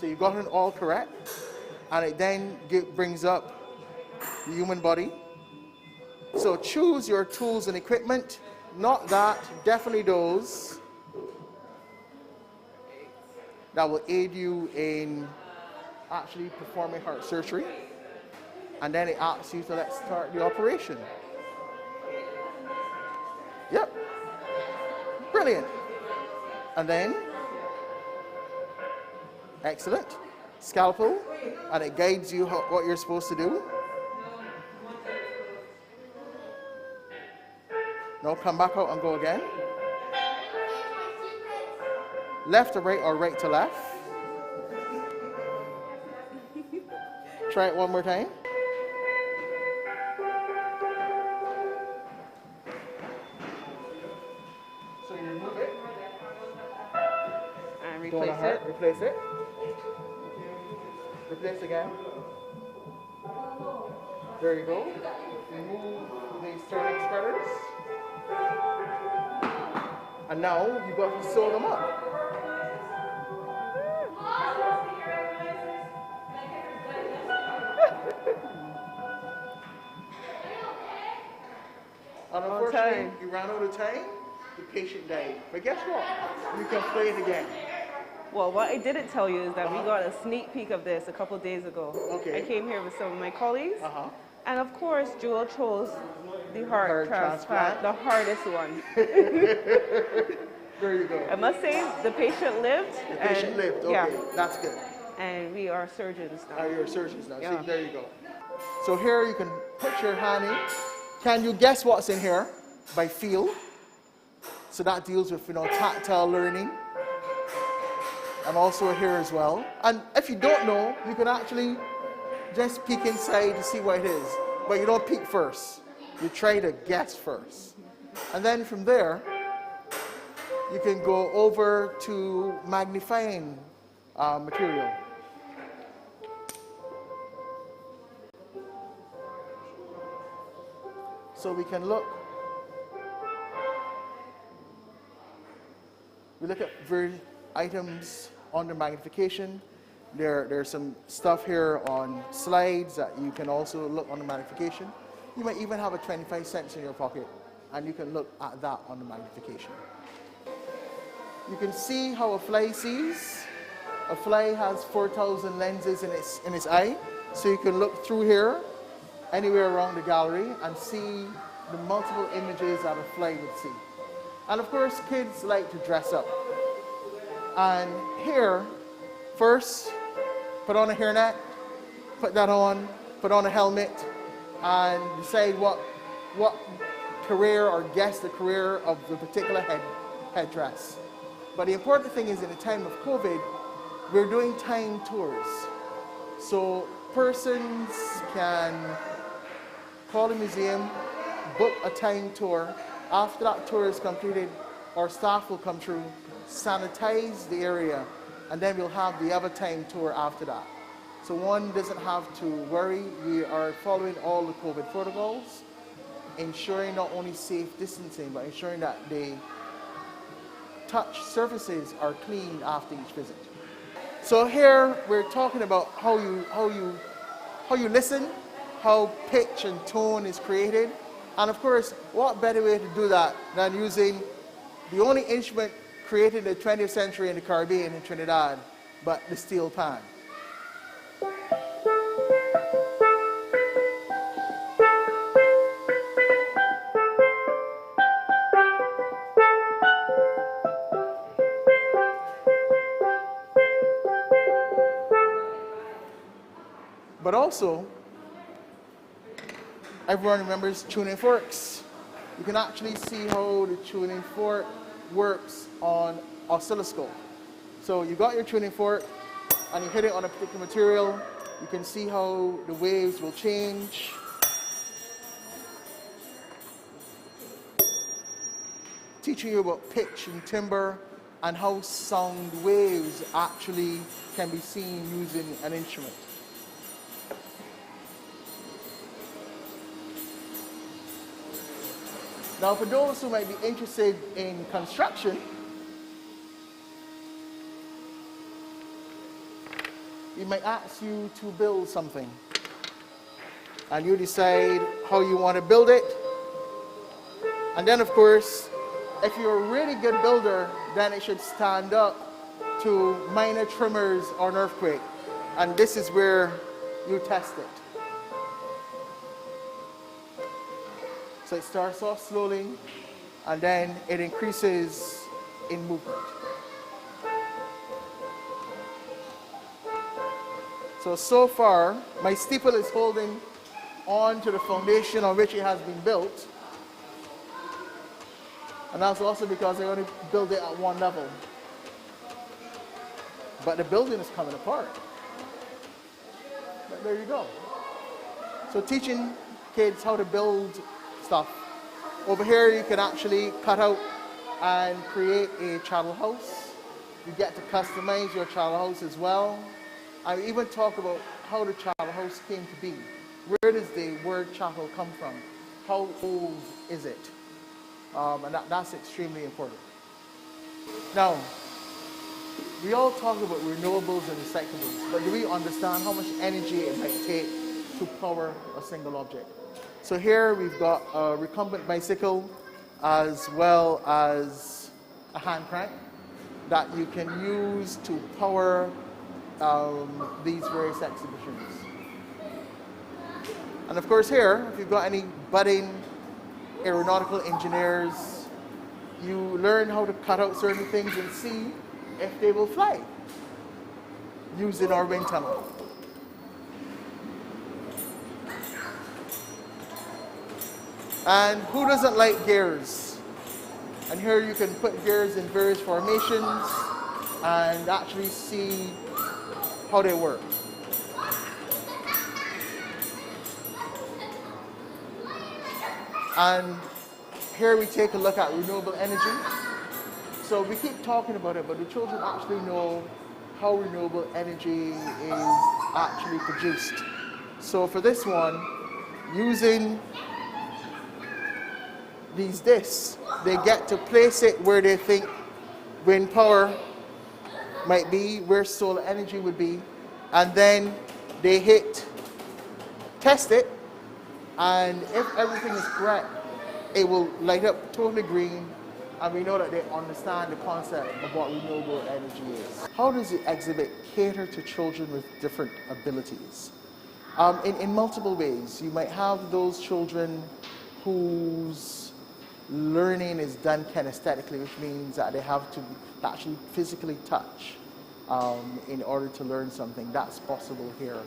you got it all correct, and it then brings up the human body. So choose your tools and equipment. Not that, definitely those that will aid you in actually performing heart surgery. And then it asks you to let's start the operation. Yep. Brilliant. And then, excellent. Scalpel, and it guides you what you're supposed to do. Now come back out and go again. Left to right or right to left. Try it one more time. So you remove it. And replace it. Replace it. Replace again. There you go. Remove the sternum spreaders. And now you've got to sew them up. And unfortunately, you ran out of time, the patient died. But guess what? You can play it again. Well, what I didn't tell you is that we got a sneak peek of this a couple days ago. Okay. I came here with some of my colleagues. And of course, Jewel chose the heart transplant, the hardest one. There you go. I must say, the patient lived. The patient lived, okay, yeah. That's good. And we are surgeons now. You're surgeons now, yeah. See, there you go. So here you can put your hand in Can you guess what's in here? By feel. So that deals with, tactile learning. And also here as well. And if you don't know, you can actually just peek inside to see what it is. But you don't peek first. You try to guess first. And then from there, you can go over to magnifying material. So we can look. We look at various items under magnification. There's some stuff here on slides that you can also look under magnification. You might even have a 25 cents in your pocket, and you can look at that under magnification. You can see how a fly sees. A fly has 4,000 lenses in its eye, so you can look through here anywhere around the gallery and see the multiple images that a fly would see. And of course, kids like to dress up. And here, first, put on a hairnet, put that on, put on a helmet, and decide what career, or guess the career of the particular headdress. But the important thing is, in the time of COVID, we're doing time tours. So persons can call the museum, book a time tour. After that tour is completed, our staff will come through, sanitize the area, and then we'll have the other time tour after that. So one doesn't have to worry. We are following all the COVID protocols, ensuring not only safe distancing, but ensuring that the touch surfaces are cleaned after each visit. So here we're talking about how you listen, how pitch and tone is created. And of course, what better way to do that than using the only instrument created in the 20th century in the Caribbean, in Trinidad, but the steel pan. But also, everyone remembers tuning forks. You can actually see how the tuning fork works on oscilloscope. So you got your tuning fork and you hit it on a particular material. You can see how the waves will change. Teaching you about pitch and timbre and how sound waves actually can be seen using an instrument. Now, for those who might be interested in construction, we might ask you to build something. And you decide how you want to build it. And then, of course, if you're a really good builder, then it should stand up to minor tremors or an earthquake. And this is where you test it. So it starts off slowly, and then it increases in movement. So far, my steeple is holding on to the foundation on which it has been built. And that's also because I only built it at one level. But the building is coming apart. But there you go. So teaching kids how to build stuff. Over here you can actually cut out and create a chattel house. You get to customize your chattel house as well. I even talk about how the chattel house came to be. Where does the word chattel come from? How old is it? And that's extremely important. Now, we all talk about renewables and recyclables, but do we understand how much energy it might take to power a single object? So here we've got a recumbent bicycle as well as a hand crank that you can use to power these various exhibitions. And of course here, if you've got any budding aeronautical engineers, you learn how to cut out certain things and see if they will fly using our wind tunnel. And who doesn't like gears? And here you can put gears in various formations and actually see how they work. And here we take a look at renewable energy. So we keep talking about it, but the children actually know how renewable energy is actually produced. So for this one, using these discs, they get to place it where they think wind power might be, where solar energy would be, and then they hit test it, and if everything is correct, it will light up totally green, and we know that they understand the concept of what renewable energy is. How does the exhibit cater to children with different abilities? In multiple ways. You might have those children whose learning is done kinesthetically, which means that they have to actually physically touch in order to learn something. That's possible here.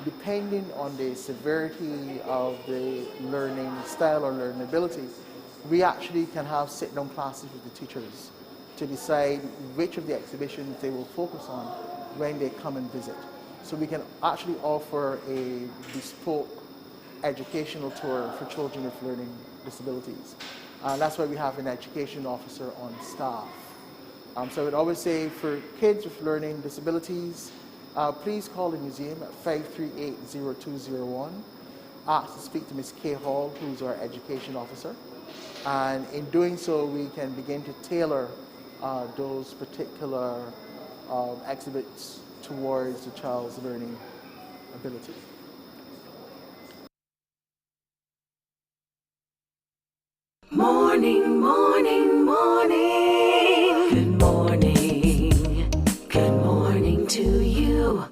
Depending on the severity of the learning style or learning ability, we actually can have sit-down classes with the teachers to decide which of the exhibitions they will focus on when they come and visit. So we can actually offer a bespoke educational tour for children with learning disabilities. That's why we have an education officer on staff. So I would always say for kids with learning disabilities, please call the museum at 538-0201. Ask to speak to Ms. Kay Hall, who's our education officer. And in doing so, we can begin to tailor those particular exhibits towards the child's learning ability. Morning, morning, morning. Good morning. Good morning to you.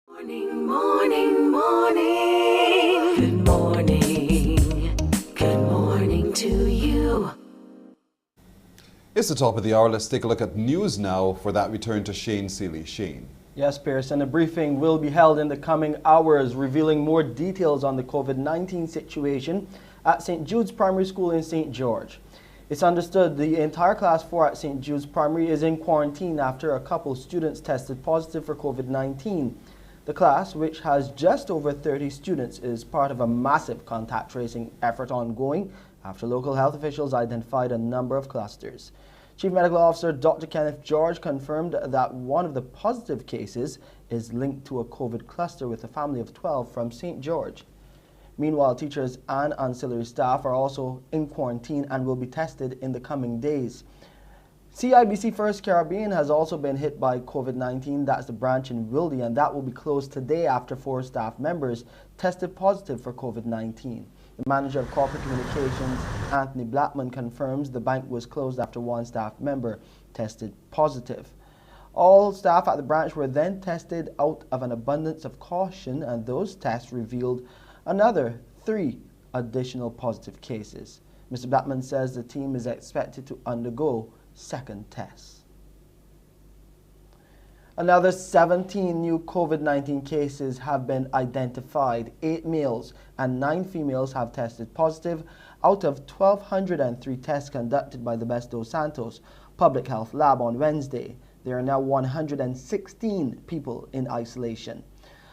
Morning, morning, morning. Good morning. Good morning to you. It's the top of the hour. Let's take a look at news now. For that, we turn to Shane Seeley. Shane. Yes, Pierce, and a briefing will be held in the coming hours revealing more details on the COVID-19 situation at St. Jude's Primary School in St. George. It's understood the entire Class 4 at St. Jude's Primary is in quarantine after a couple students tested positive for COVID-19. The class, which has just over 30 students, is part of a massive contact tracing effort ongoing after local health officials identified a number of clusters. Chief Medical Officer Dr. Kenneth George confirmed that one of the positive cases is linked to a COVID cluster with a family of 12 from St. George. Meanwhile, teachers and ancillary staff are also in quarantine and will be tested in the coming days. CIBC First Caribbean has also been hit by COVID-19. That's the branch in Wilde, and that will be closed today after 4 staff members tested positive for COVID-19. The manager of corporate communications, Anthony Blackman, confirms the bank was closed after 1 staff member tested positive. All staff at the branch were then tested out of an abundance of caution, and those tests revealed another 3 additional positive cases. Mr. Blackman says the team is expected to undergo second tests. Another 17 new COVID-19 cases have been identified. 8 males and 9 females have tested positive out of 1,203 tests conducted by the Best dos Santos Public Health Lab on Wednesday. There are now 116 people in isolation.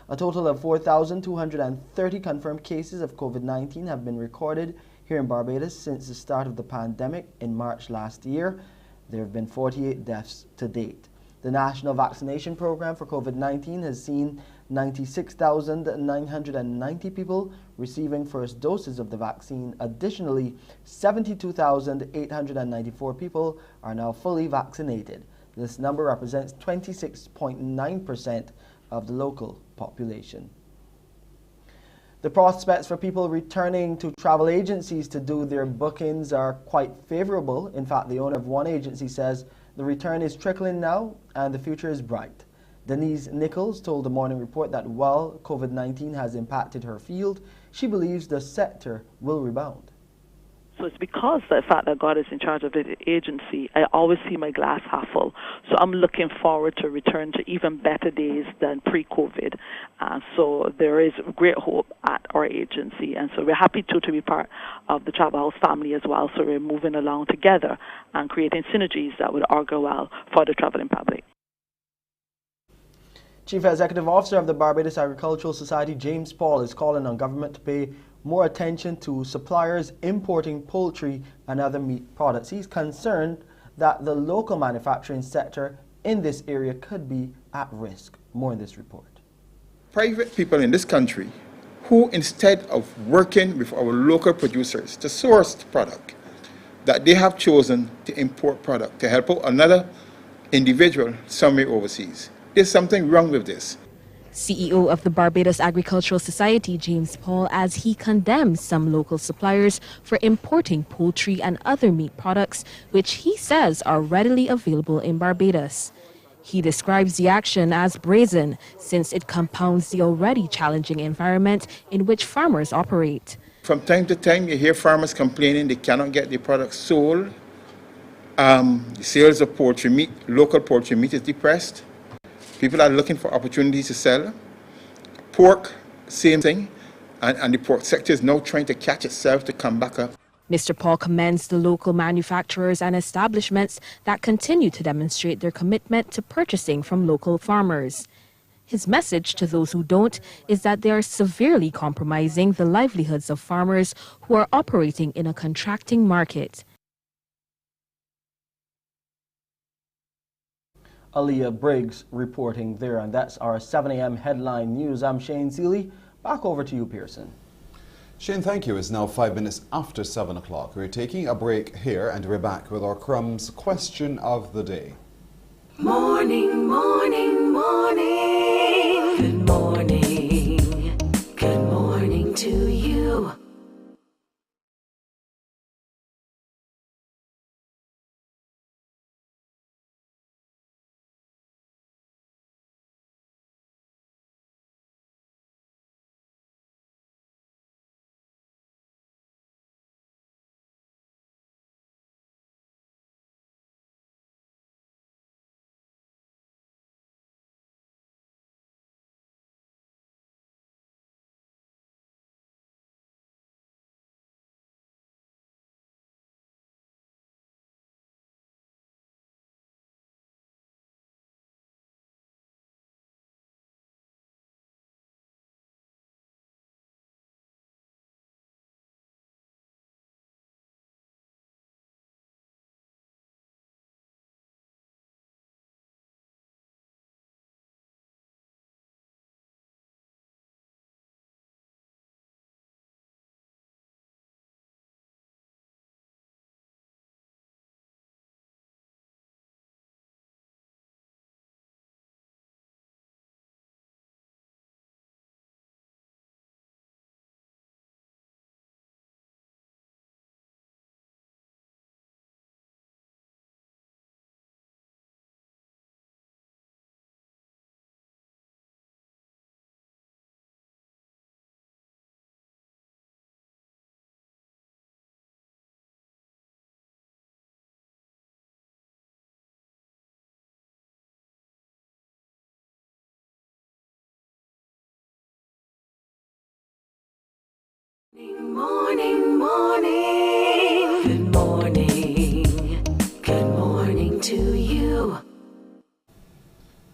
A total of 4,230 confirmed cases of COVID-19 have been recorded here in Barbados since the start of the pandemic in March last year. There have been 48 deaths to date. The national vaccination program for COVID-19 has seen 96,990 people receiving first doses of the vaccine. Additionally, 72,894 people are now fully vaccinated. This number represents 26.9% of the local population. The prospects for people returning to travel agencies to do their bookings are quite favorable. In fact, the owner of one agency says the return is trickling now and the future is bright. Denise Nichols told the Morning Report that while COVID-19 has impacted her field, she believes the sector will rebound. So it's because of the fact that God is in charge of the agency, I always see my glass half full. So I'm looking forward to return to even better days than pre-COVID. So there is great hope at our agency. And so we're happy to be part of the Travel House family as well. So we're moving along together and creating synergies that would augur well for the traveling public. Chief Executive Officer of the Barbados Agricultural Society, James Paul, is calling on government to pay more attention to suppliers importing poultry and other meat products. He's concerned that the local manufacturing sector in this area could be at risk. More in this report. Private people in this country who, instead of working with our local producers to source the product, that they have chosen to import product to help out another individual somewhere overseas. There's something wrong with this. CEO of the Barbados Agricultural Society, James Paul, as he condemns some local suppliers for importing poultry and other meat products, which he says are readily available in Barbados. He describes the action as brazen, since it compounds the already challenging environment in which farmers operate. From time to time, you hear farmers complaining they cannot get their products sold. The sales of poultry meat, local poultry meat, is depressed. People are looking for opportunities to sell. Pork, same thing. And the pork sector is now trying to catch itself to come back up. Mr. Paul commends the local manufacturers and establishments that continue to demonstrate their commitment to purchasing from local farmers. His message to those who don't is that they are severely compromising the livelihoods of farmers who are operating in a contracting market. Aaliyah Briggs reporting there, and that's our 7 a.m. headline news. I'm Shane Seeley. Back over to you, Pearson. Shane, thank you. It's now 5 minutes after 7 o'clock. We're taking a break here and we're back with our Crumbs question of the day. Morning, morning, morning. Good morning. Good morning to you. Morning, morning. Good morning. Good morning to you.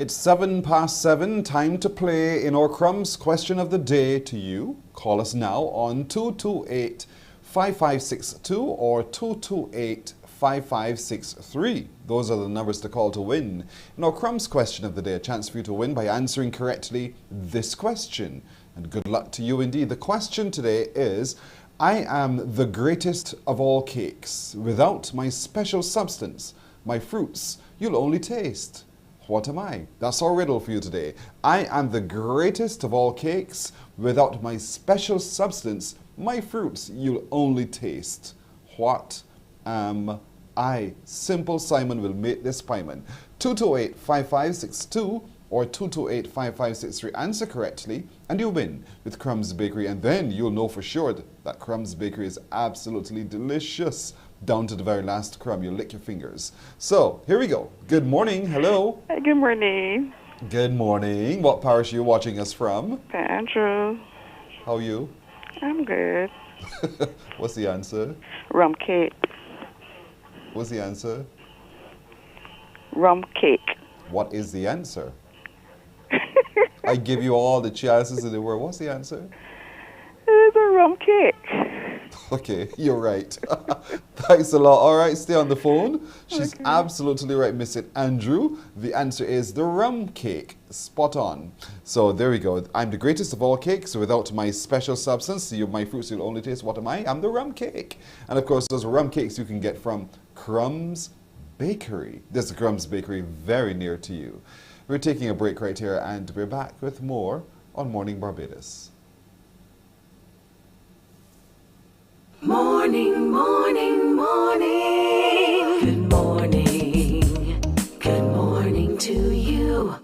It's 7:07, time to play in our Crumbs question of the day to you. Call us now on 228-5562 or 228-5563. Those are the numbers to call to win. In our Crumbs question of the day, a chance for you to win by answering correctly this question. And good luck to you indeed. The question today is, I am the greatest of all cakes. Without my special substance, my fruits, you'll only taste. What am I? That's our riddle for you today. I am the greatest of all cakes. Without my special substance, my fruits, you'll only taste. What am I? Simple Simon will make this payment. 228-5562 or 228-5563. Answer correctly and you win with Crumbs Bakery, and then you'll know for sure that Crumbs Bakery is absolutely delicious. Down to the very last crumb, you'll lick your fingers. So, here we go. Good morning, hello. Good morning. Good morning. What parish are you watching us from? St. Andrew. How are you? I'm good. What's the answer? Rum cake. What's the answer? Rum cake. What is the answer? I give you all the chances in the world. What's the answer? It's a rum cake. Okay, you're right. Thanks a lot. All right, stay on the phone. She's Okay. absolutely right, Mr. Andrew. The answer is the rum cake. Spot on. So there we go. I'm the greatest of all cakes. Without my special substance, my fruits will only taste. What am I? I'm the rum cake. And of course, those are rum cakes you can get from Crumbs Bakery. There's a Crumbs Bakery very near to you. We're taking a break right here, and we're back with more on Morning Barbados. Morning, morning, morning. Good morning. Good morning to you.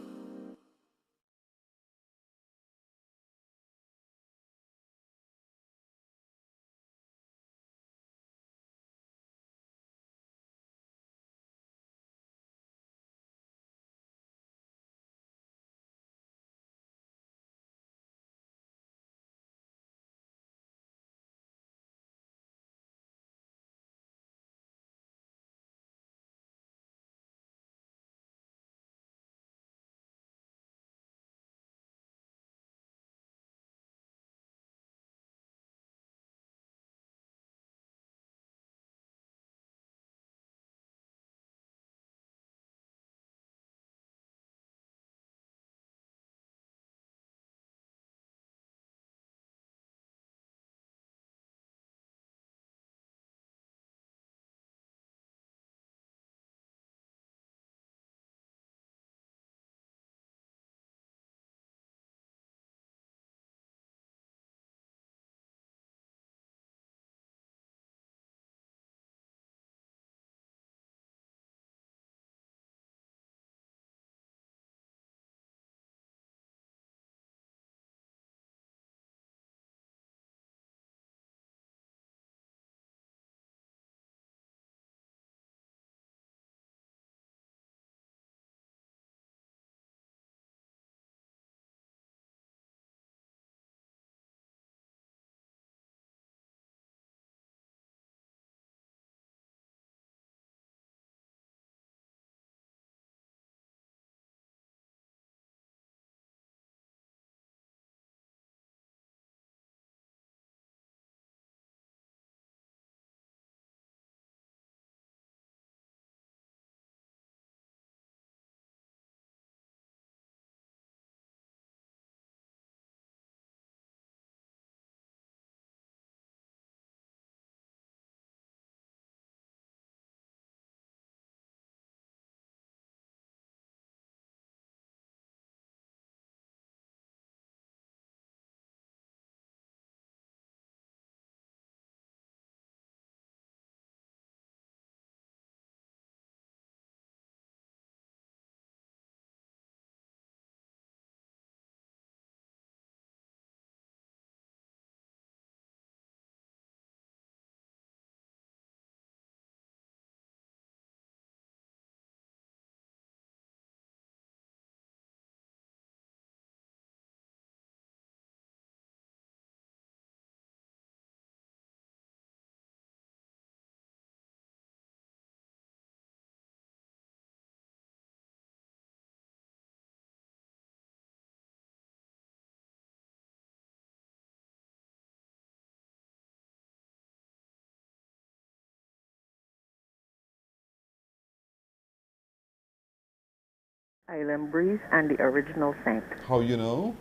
Island Breeze and the original scent. How you know?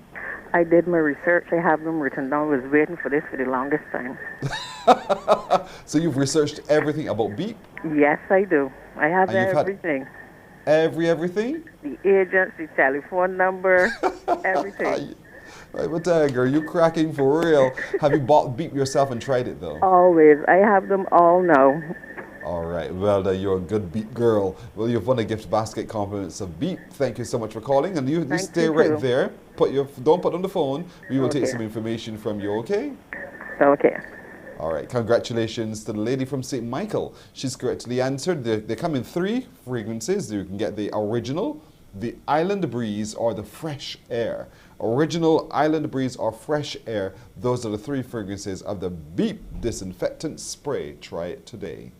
I did my research. I have them written down. I was waiting for this for the longest time. So you've researched everything about Beep? Yes, I do. I have And you've had everything. Everything? The agents, the telephone number, everything. But are you cracking for real? Have you bought Beep yourself and tried it though? Always. I have them all now. All right, well, you're a good Beep girl. Well, you've won a gift basket compliments of Beep. Thank you so much for calling, and you stay you right too. there. Don't put on the phone. We will take Okay. some information from you, okay? Okay. All right, congratulations to the lady from St. Michael. She's correctly answered. They come in 3 fragrances. You can get the original, the Island Breeze, or the Fresh Air. Original, Island Breeze, or Fresh Air. Those are the 3 fragrances of the Beep Disinfectant Spray. Try it today.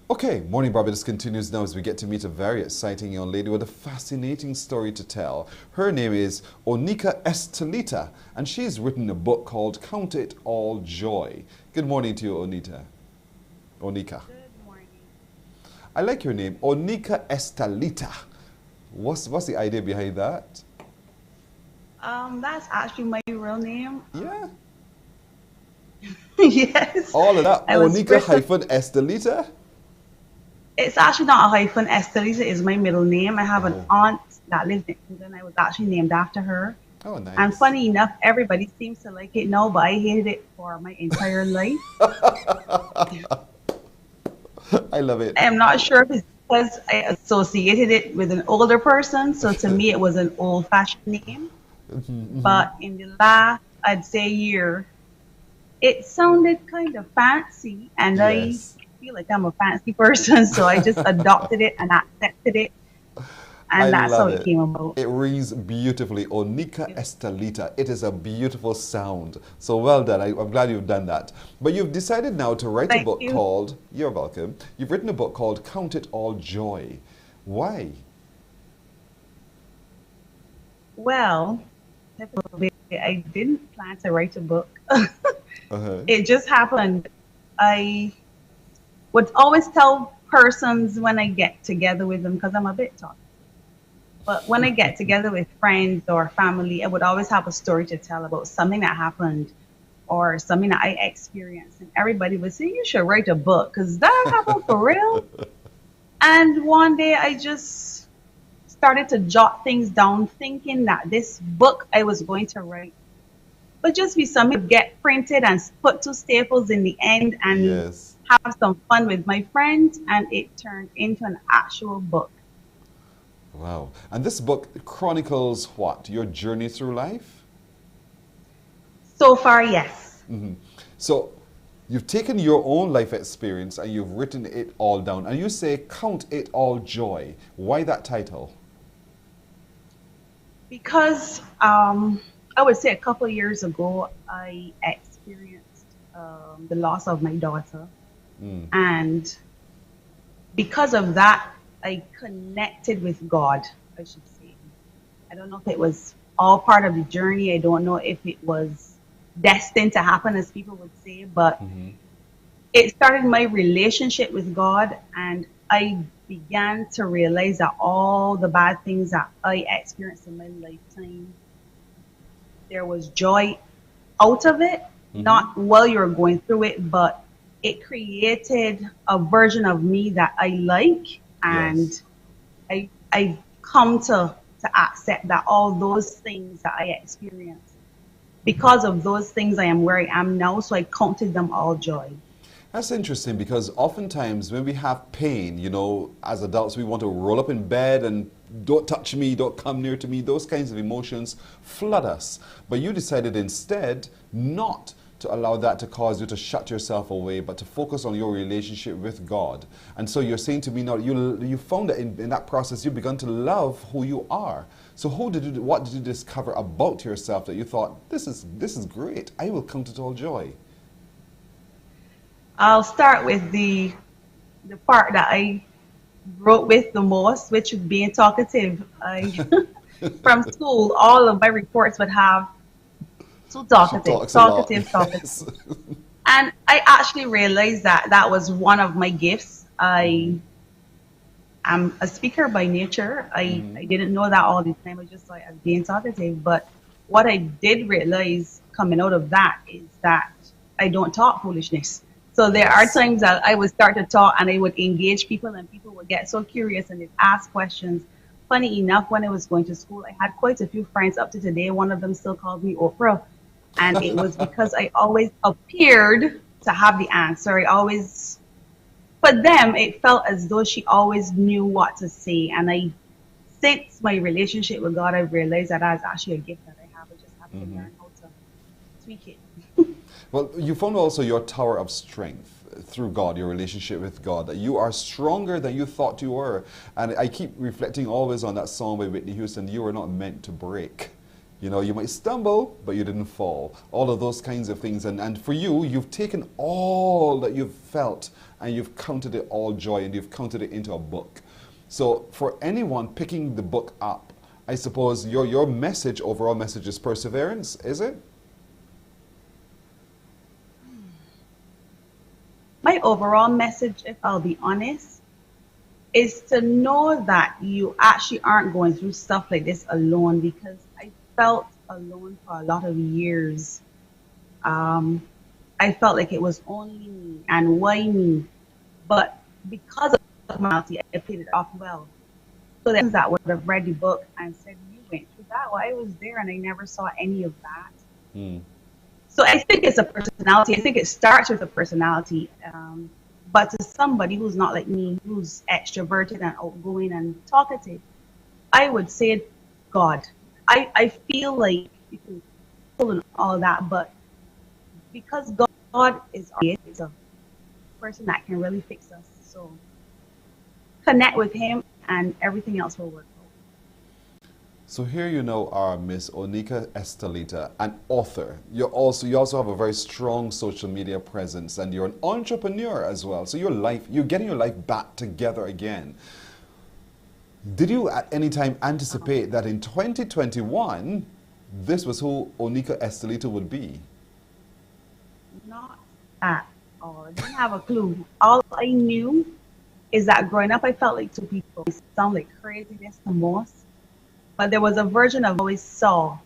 Okay, Morning Barbados continues now as we get to meet a very exciting young lady with a fascinating story to tell. Her name is Onika Estelita, and she's written a book called Count It All Joy. Good morning to you, Onika. Good morning. I like your name, Onika Estelita. What's the idea behind that? That's actually my real name. Yeah. Yes. All of that, I was Onika-Estelita? It's actually not a hyphen. Estelita is my middle name. I have an aunt that lives in England. I was actually named after her. Oh, nice. And funny enough, everybody seems to like it now, but I hated it for my entire life. I love it. I'm not sure if it's because I associated it with an older person, so to me it was an old-fashioned name. But in the last, I'd say, year, it sounded kind of fancy, and Yes. I feel like I'm a fancy person, so I just adopted it and accepted it, and that's how it came about. It reads beautifully, Onika Estelita. It is a beautiful sound. So well done. I'm glad you've done that. But you've decided now to write a book called, you're welcome, you've written a book called Count It All Joy. Why? Well, I didn't plan to write a book. It just happened. I would always tell persons when I get together with them, because I'm a bit talkative. But when I get together with friends or family, I would always have a story to tell about something that happened or something that I experienced. And everybody would say, you should write a book, because that happened for real. And one day I just started to jot things down, thinking that this book I was going to write would just be something to get printed and put 2 staples in the end and have some fun with my friends, and it turned into an actual book. Wow. And this book chronicles what? Your journey through life? So far, yes. So you've taken your own life experience and you've written it all down. And you say, Count It All Joy. Why that title? Because I would say a couple of years ago, I experienced the loss of my daughter. And because of that, I connected with God, I should say. I don't know if it was all part of the journey. I don't know if it was destined to happen, as people would say, but it started my relationship with God, and I began to realize that all the bad things that I experienced in my lifetime, there was joy out of it, not while you're going through it, but it created a version of me that I like, and I come to accept that all those things that I experienced, because of those things, I am where I am now, so I counted them all joy. That's interesting, because oftentimes when we have pain, you know, as adults, we want to roll up in bed and don't touch me, don't come near to me. Those kinds of emotions flood us. But you decided instead not to allow that to cause you to shut yourself away, but to focus on your relationship with God. And so you're saying to me now, you found that in that process, you've begun to love who you are. So what did you discover about yourself that you thought, this is great, I will count it all joy? I'll start with the part that I wrote with the most, which is being talkative. From school, all of my reports would have too talkative. And I actually realized that that was one of my gifts. I am a speaker by nature. I didn't know that all the time. I just thought I was being talkative. But what I did realize coming out of that is that I don't talk foolishness. So there are times that I would start to talk and I would engage people and people would get so curious and they'd ask questions. Funny enough, when I was going to school, I had quite a few friends up to today. One of them still called me Oprah. And it was because I always appeared to have the answer. I always, for them, it felt as though she always knew what to say. And since my relationship with God, I've realized that that's actually a gift that I have. I just have to learn how to tweak it. Well, you found also your tower of strength through God, your relationship with God, that you are stronger than you thought you were. And I keep reflecting always on that song by Whitney Houston, "You were not meant to break." You know, you might stumble, but you didn't fall. All of those kinds of things. And for you, you've taken all that you've felt and you've counted it all joy and you've counted it into a book. So for anyone picking the book up, I suppose your message, overall message, is perseverance, is it? My overall message, if I'll be honest, is to know that you actually aren't going through stuff like this alone, because I felt alone for a lot of years. I felt like it was only me and why me. But because of my personality, I played it off well. So that would have read the book and said, "You went through that." Well, I was there and I never saw any of that. So I think it's a personality. I think it starts with a personality. But to somebody who's not like me, who's extroverted and outgoing and talkative, I would say God. I feel like you can pull and all that, but because God is a person that can really fix us. So connect with Him and everything else will work. So here you know are Miss Onika Estelita, an author. You also have a very strong social media presence, and you're an entrepreneur as well. So you're getting your life back together again. Did you at any time anticipate that in 2021, this was who Onika Estelita would be? Not at all. I didn't have a clue. All I knew is that growing up, I felt like two people. It sound like craziness the most. But there was a version of I always saw,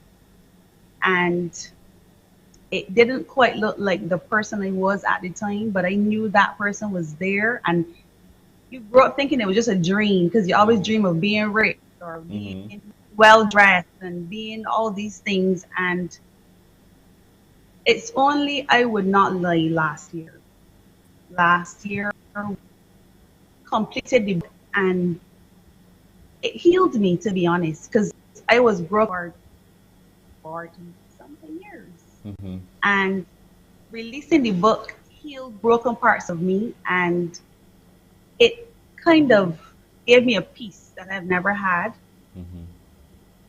and it didn't quite look like the person I was at the time, but I knew that person was there. And you grew up thinking it was just a dream, because you always dream of being rich or being well-dressed and being all these things. And it's only, I would not lie, last year completed the book, and it healed me, to be honest, because I was broke for 40-something years. And releasing the book healed broken parts of me, and it kind of gave me a peace that I've never had.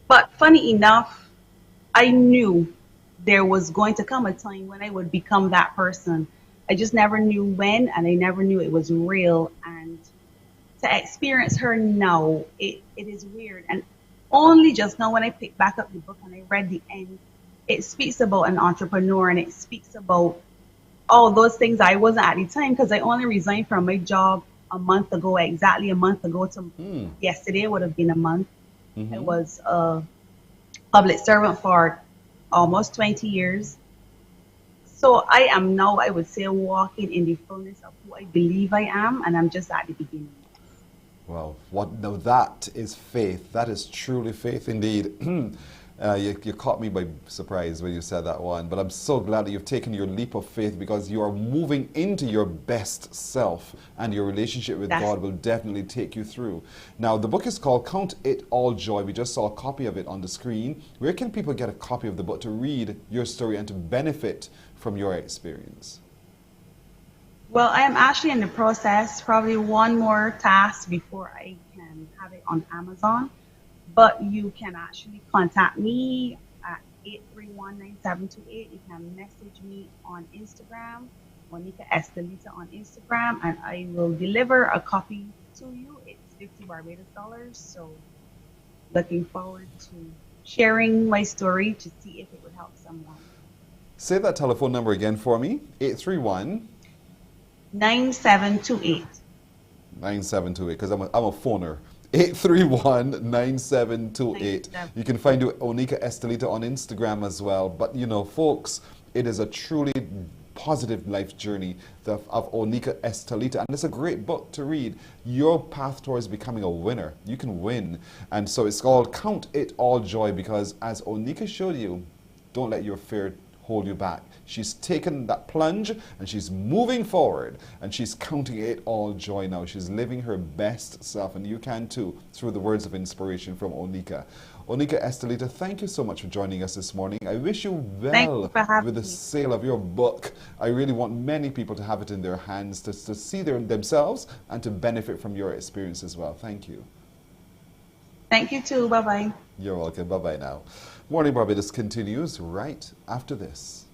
But funny enough, I knew there was going to come a time when I would become that person. I just never knew when, and I never knew it was real. And to experience her now, it is weird. And only just now when I picked back up the book and I read the end, it speaks about an entrepreneur, and it speaks about all those things I wasn't at the time, because I only resigned from my job a month ago, exactly a month ago. To yesterday would have been a month. I was a public servant for almost 20 years. So I am now, I would say, walking in the fullness of who I believe I am, and I'm just at the beginning. Well, now that is faith. That is truly faith indeed. You caught me by surprise when you said that one, but I'm so glad that you've taken your leap of faith, because you are moving into your best self, and your relationship with God will definitely take you through. Now, the book is called Count It All Joy. We just saw a copy of it on the screen. Where can people get a copy of the book to read your story and to benefit from your experience? Well, I am actually in the process, probably one more task before I can have it on Amazon. But you can actually contact me at 831-9728. You can message me on Instagram, Monica Estelita on Instagram, and I will deliver a copy to you. It's $50 Barbados. So looking forward to sharing my story to see if it would help someone. Say that telephone number again for me. 831 9728. 9728, because I'm a phoner. 831-9728. You can find Onika Estelita on Instagram as well. But you know, folks, it is a truly positive life journey of Onika Estelita, and it's a great book to read. Your path towards becoming a winner. You can win. And so it's called Count It All Joy, because as Onika showed you, don't let your fear hold you back. She's taken that plunge and she's moving forward, and she's counting it all joy now. She's living her best self, and you can too, through the words of inspiration from Onika. Onika Estelita, thank you so much for joining us this morning. I wish you well with the sale of your book. I really want many people to have it in their hands to see themselves and to benefit from your experience as well. Thank you. Thank you too. Bye-bye. You're welcome. Bye-bye now. Morning Barbados continues right after this.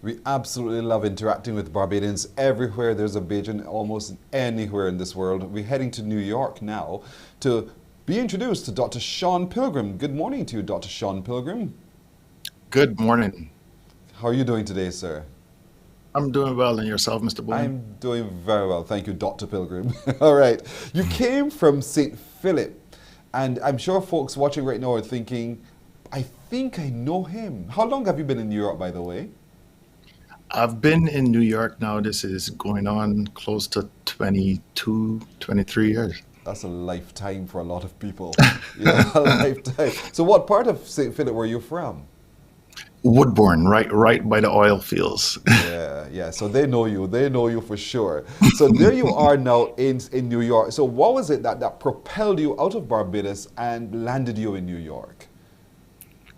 We absolutely love interacting with Barbadians everywhere. There's a Bajan almost anywhere in this world. We're heading to New York now to be introduced to Dr. Sean Pilgrim. Good morning to you, Dr. Sean Pilgrim. Good morning. How are you doing today, sir? I'm doing well, and yourself, Mr. Boone? I'm doing very well. Thank you, Dr. Pilgrim. All right. You came from St. Philip, and I'm sure folks watching right now are thinking, I think I know him. How long have you been in New York, by the way? I've been in New York now. This is going on close to 22, 23 years. That's a lifetime for a lot of people. Yeah, a lifetime. So what part of St. Philip were you from? Woodbourne, right by the oil fields. Yeah. So they know you for sure. So there you are now in New York. So what was it that propelled you out of Barbados and landed you in New York?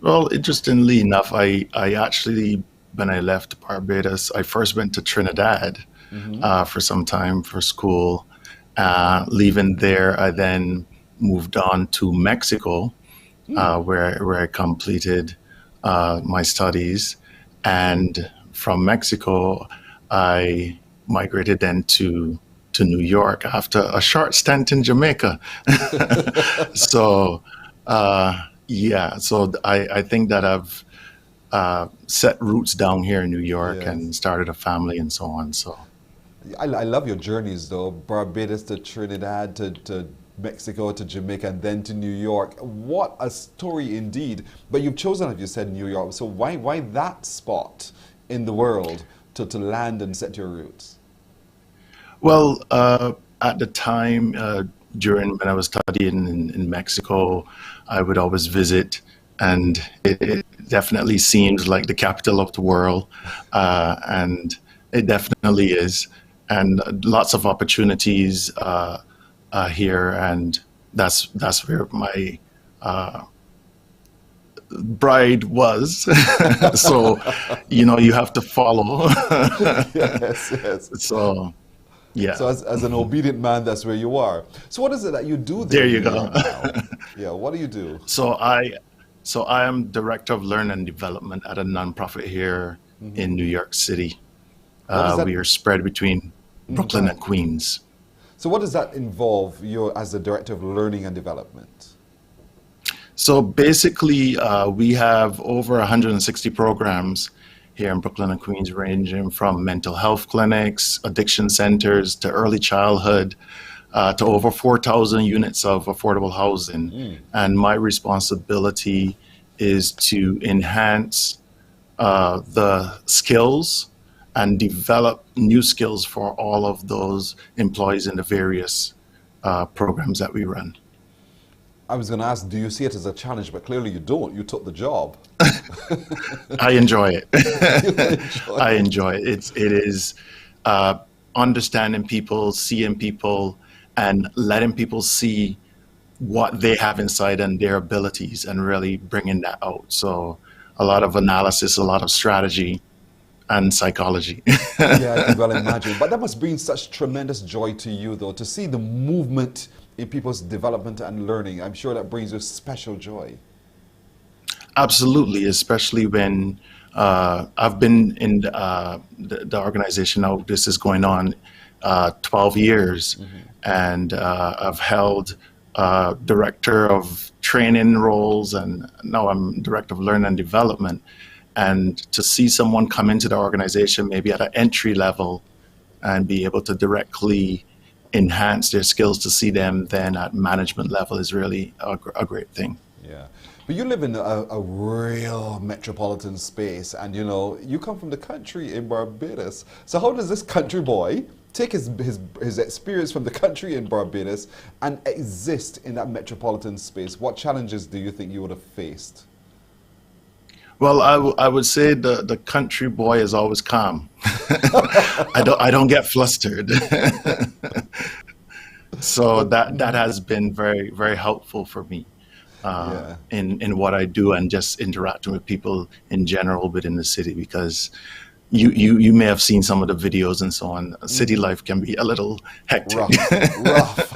Well, interestingly enough, I actually, when I left Barbados, I first went to Trinidad for some time for school. Leaving there, I then moved on to Mexico, where I completed my studies. And from Mexico, I migrated then to New York after a short stint in Jamaica. So, so I think that I've set roots down here in New York and started a family and so on. So I love your journeys though. Barbados to Trinidad to Mexico to Jamaica and then to New York. What a story indeed. But you've chosen, as you said, New York. So why that spot in the world to land and set your roots? Well, at the time, during when I was studying in Mexico, I would always visit, and it definitely seems like the capital of the world, and it definitely is, and lots of opportunities here, and that's where my bride was. So, you have to follow. Yes. So. Yeah. So as an obedient man, that's where you are. So what is it that you do there? There you go. Yeah, what do you do? So I am director of learning and development at a nonprofit here in New York City. We are spread between Brooklyn and Queens. So what does that involve, you as the director of learning and development? So basically, we have over 160 programs here in Brooklyn and Queens, ranging from mental health clinics, addiction centers, to early childhood, to over 4,000 units of affordable housing. And my responsibility is to enhance the skills and develop new skills for all of those employees in the various programs that we run. I was going to ask, do you see it as a challenge? But clearly you don't. You took the job. I enjoy it. I enjoy it. It is understanding people, seeing people, and letting people see what they have inside and their abilities, and really bringing that out. So a lot of analysis, a lot of strategy, and psychology. Yeah, I can well imagine. But that must bring such tremendous joy to you, though, to see the movement in people's development and learning. I'm sure that brings you special joy. Absolutely, especially when I've been in the organization now. This is going on 12 years, and I've held director of training roles, and now I'm director of learning and development. And to see someone come into the organization maybe at an entry level and be able to directly enhance their skills to see them then at management level is really a great thing. Yeah. But you live in a real metropolitan space, and you come from the country in Barbados. So how does this country boy take his experience from the country in Barbados and exist in that metropolitan space? What challenges do you think you would have faced? Well, I would say the country boy is always calm. I don't get flustered. So that has been very, very helpful for me in what I do, and just interacting with people in general within the city, because you may have seen some of the videos and so on. City life can be a little hectic. Rough.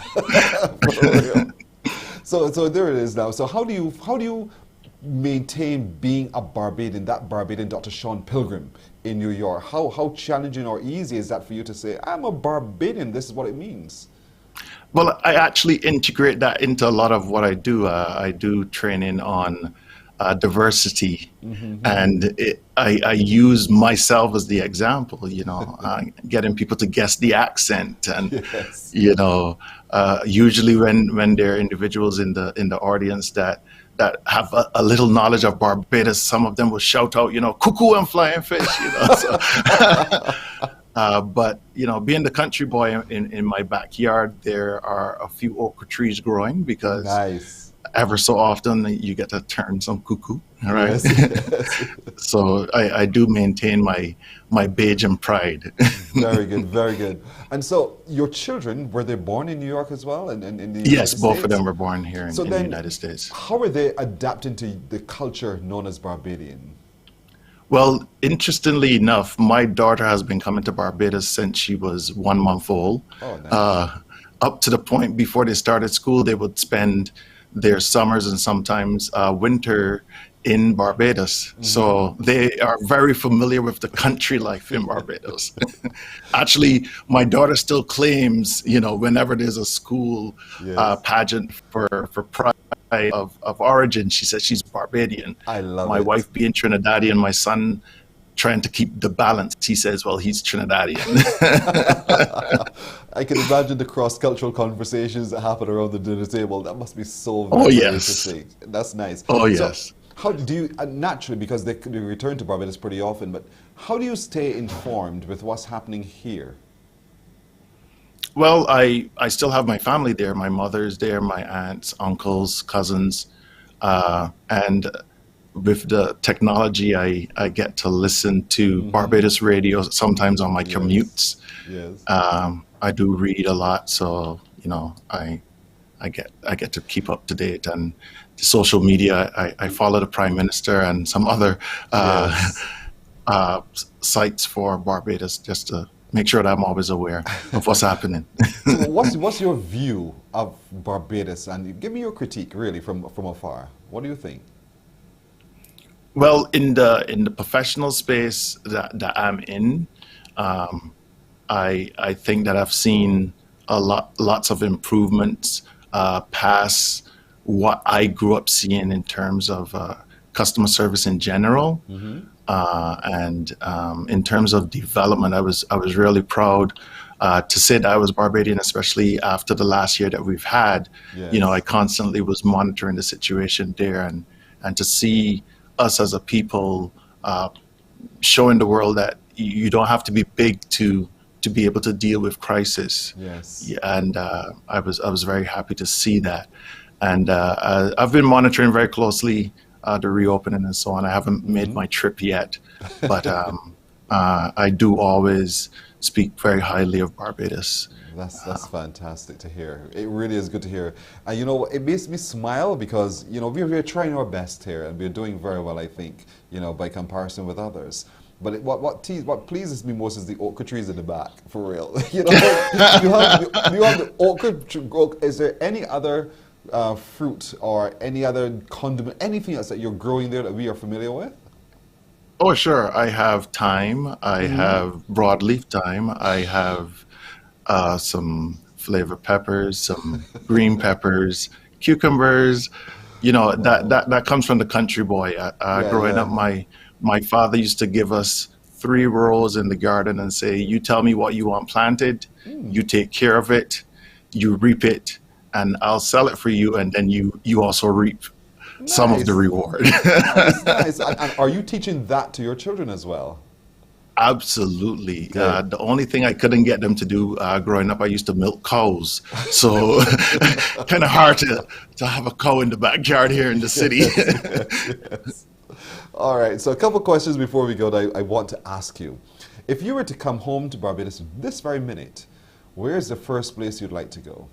For real. So there it is now. So how do you maintain being a Barbadian, that Barbadian Dr. Sean Pilgrim in New York? How challenging or easy is that for you to say, I'm a Barbadian, this is what it means? Well, I actually integrate that into a lot of what I do. I do training on diversity, and I use myself as the example, getting people to guess the accent, and usually when there are individuals in the audience that have a little knowledge of Barbados, some of them will shout out, cuckoo and flying fish, So, but being the country boy in my backyard, there are a few oak trees growing, because ever so often you get to turn some cuckoo, right? Yes. So I do maintain my Bajan pride. Very good, very good. And so your children, were they born in New York as well? In the yes, United both States? of them were born here in the United States. How are they adapting to the culture known as Barbadian? Well, interestingly enough, my daughter has been coming to Barbados since she was 1 month old. Oh, nice. Up to the point before they started school, they would spend their summers and sometimes winter in Barbados. So they are very familiar with the country life in Barbados. Actually, my daughter still claims, whenever there's a school pageant for pride of origin, she says she's Barbadian. I love my it. wife being Trinidadian, my son trying to keep the balance, he says, well, he's Trinidadian. I can imagine the cross-cultural conversations that happen around the dinner table. That must be so Oh, very yes. interesting. That's nice. Oh, So, yes. how do you, naturally, because they return to Barbados pretty often, but how do you stay informed with what's happening here? Well, I still have my family there. My mother's there, my aunts, uncles, cousins. And with the technology, I get to listen to Barbados radio sometimes on my commutes. Yes. I do read a lot, so you know I get to keep up to date. And the social media, I follow the Prime Minister and some other sites for Barbados just to make sure that I'm always aware of what's happening. So what's your view of Barbados? And give me your critique, really, from afar. What do you think? Well, in the professional space that I'm in, I think that I've seen lots of improvements past what I grew up seeing in terms of customer service in general. And in terms of development, I was really proud to say that I was Barbadian, especially after the last year that we've had. You know, I constantly was monitoring the situation there, and to see us as a people showing the world that you don't have to be big to be able to deal with crisis. Yes. And I was very happy to see that. And I've been monitoring very closely the reopening and so on. I haven't made my trip yet, but I do always speak very highly of Barbados. That's fantastic to hear. It really is good to hear. And you know, it makes me smile because, you know, we're trying our best here and we're doing very well, I think, you know, by comparison with others. But what pleases me most is the okra trees in the back, for real. You know, you have the okra. Is there any other fruit or any other condiment, anything else that you're growing there that we are familiar with? Oh, sure. I have thyme. I have broadleaf thyme. I have some flavor peppers, some green peppers, cucumbers. You know, that comes from the country boy. Growing up, my father used to give us 3 rows in the garden and say, you tell me what you want planted, you take care of it, you reap it, and I'll sell it for you, and then you also reap some of the reward. Nice. And are you teaching that to your children as well? Absolutely. The only thing I couldn't get them to do growing up, I used to milk cows. So kind of hard to have a cow in the backyard here in the city. Yes. All right. So a couple questions before we go that I want to ask you. If you were to come home to Barbados this very minute, where's the first place you'd like to go?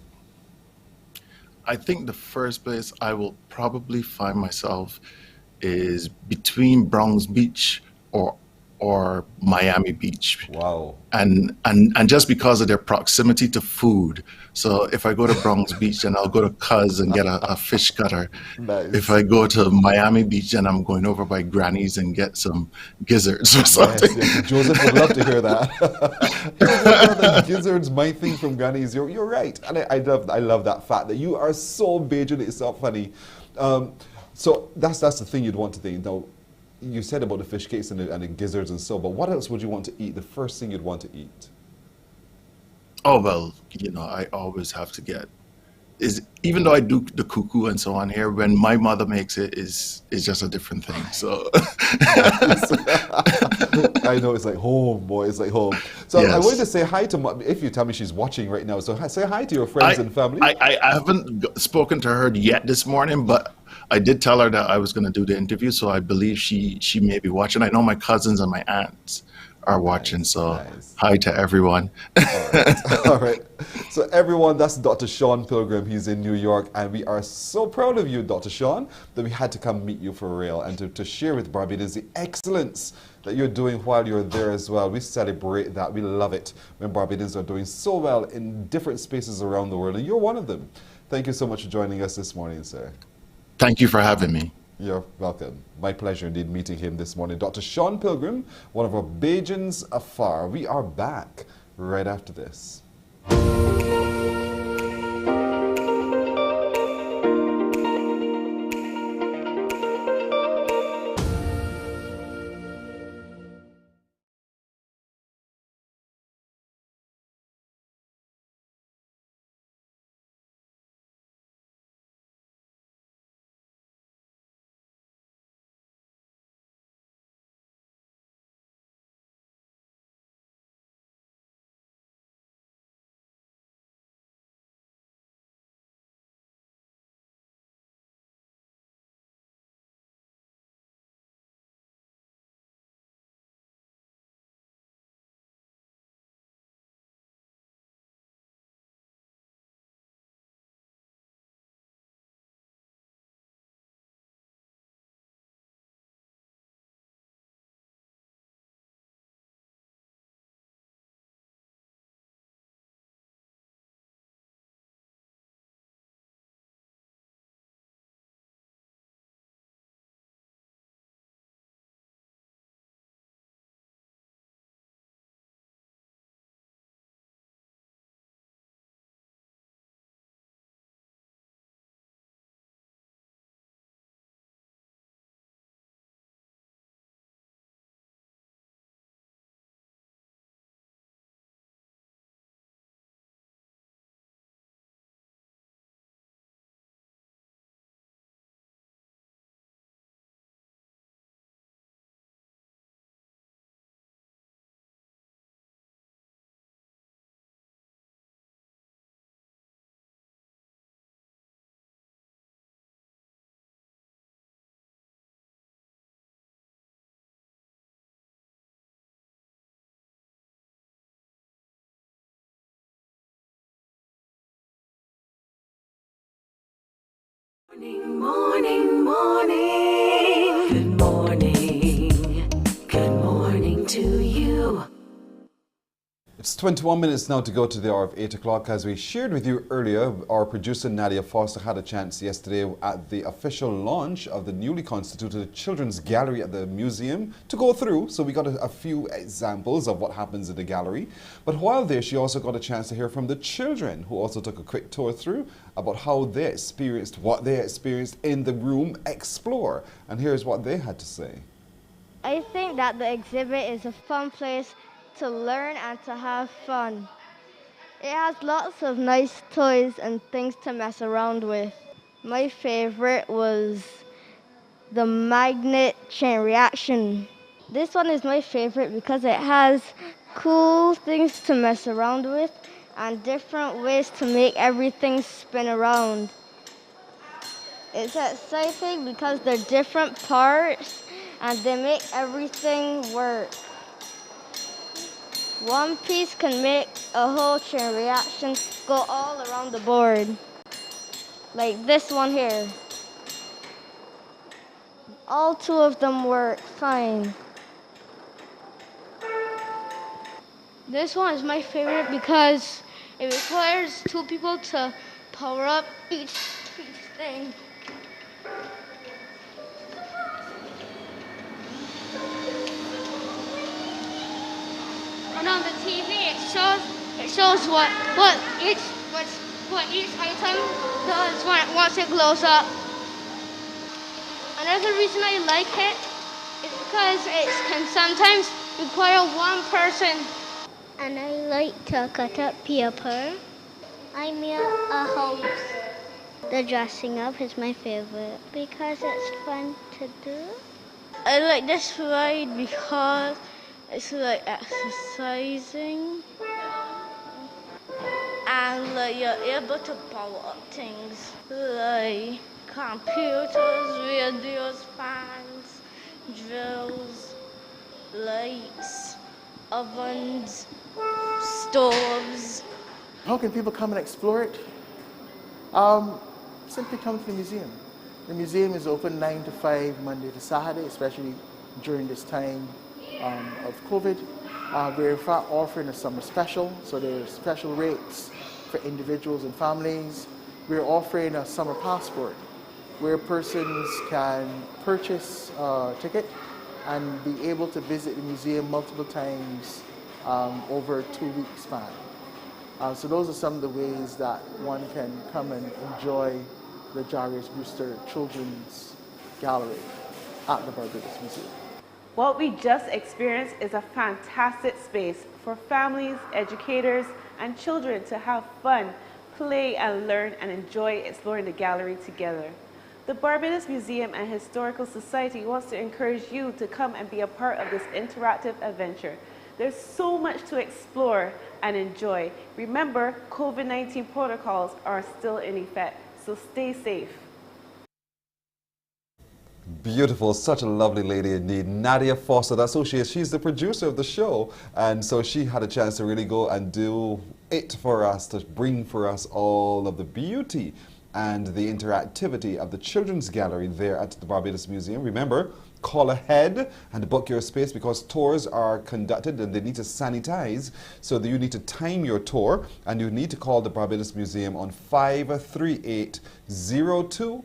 I think the first place I will probably find myself is between Bronx Beach or Miami Beach. Wow. And just because of their proximity to food. So if I go to Bronx Beach, then I'll go to Cuz and get a fish cutter. Nice. If I go to Miami Beach, then I'm going over by Granny's and get some gizzards or something. Yes. Joseph would love to hear that. Gizzards, my thing from Granny's. You're right. And I love that fact that you are so Bajan, it's not funny. So that's the thing you'd want to think. Now, you said about the fish cakes and the gizzards and so, but what else would you want to eat? The first thing you'd want to eat? Oh, well, you know, I always have to get, even though I do the cuckoo and so on here, when my mother makes it, is just a different thing. So I know, it's like home, boy, it's like home. So yes. I wanted to say hi to, if you tell me she's watching right now, so say hi to your friends and family. I haven't spoken to her yet this morning, but I did tell her that I was going to do the interview, so I believe she may be watching. I know my cousins and my aunts are watching, so hi to everyone. All right. So everyone, that's Dr. Sean Pilgrim. He's in New York, and we are so proud of you, Dr. Sean, that we had to come meet you for real and to share with Barbadians the excellence that you're doing while you're there as well. We celebrate that. We love it when Barbadians are doing so well in different spaces around the world, and you're one of them. Thank you so much for joining us this morning, sir. Thank you for having me. You're welcome. My pleasure indeed meeting him this morning. Dr. Sean Pilgrim, one of our Bajans afar. We are back right after this. Morning, morning. Good morning. Good morning to you. It's 21 minutes now to go to the hour of 8 o'clock. As we shared with you earlier, our producer Nadia Foster had a chance yesterday at the official launch of the newly constituted Children's Gallery at the museum to go through. So we got a few examples of what happens in the gallery. But while there, she also got a chance to hear from the children, who also took a quick tour through about how they experienced what they experienced in the room Explore. And here's what they had to say. I think that the exhibit is a fun place to learn and to have fun. It has lots of nice toys and things to mess around with. My favorite was the magnet chain reaction. This one is my favorite because it has cool things to mess around with and different ways to make everything spin around. It's exciting because they're different parts and they make everything work. One piece can make a whole chain reaction go all around the board. Like this one here. All two of them work fine. This one is my favorite because it requires two people to power up each thing. And on the TV, it shows what each item does once it glows up. Another reason I like it is because it can sometimes require one person. And I like to cut up paper. I make a house. The dressing up is my favorite because it's fun to do. I like this ride because it's like exercising. And like you're able to power up things like computers, radios, fans, drills, lights, ovens, stoves. How can people come and explore it? Simply come to the museum. The museum is open 9 to 5 Monday to Saturday, especially during this time of COVID. We're in fact offering a summer special, so there are special rates for individuals and families. We're offering a summer passport where persons can purchase a ticket and be able to visit the museum multiple times over a 2-week span. So those are some of the ways that one can come and enjoy the Jairus Brewster Children's Gallery at the Barbados Museum. What we just experienced is a fantastic space for families, educators, and children to have fun, play, and learn and enjoy exploring the gallery together. The Barbados Museum and Historical Society wants to encourage you to come and be a part of this interactive adventure. There's so much to explore and enjoy. Remember, COVID-19 protocols are still in effect, so stay safe. Beautiful, such a lovely lady indeed. Nadia Foster, that's who she is. She's the producer of the show, and so she had a chance to really go and do it for us, to bring for us all of the beauty and the interactivity of the Children's Gallery there at the Barbados Museum. Remember, call ahead and book your space because tours are conducted and they need to sanitize. So you need to time your tour and you need to call the Barbados Museum on 538-0201.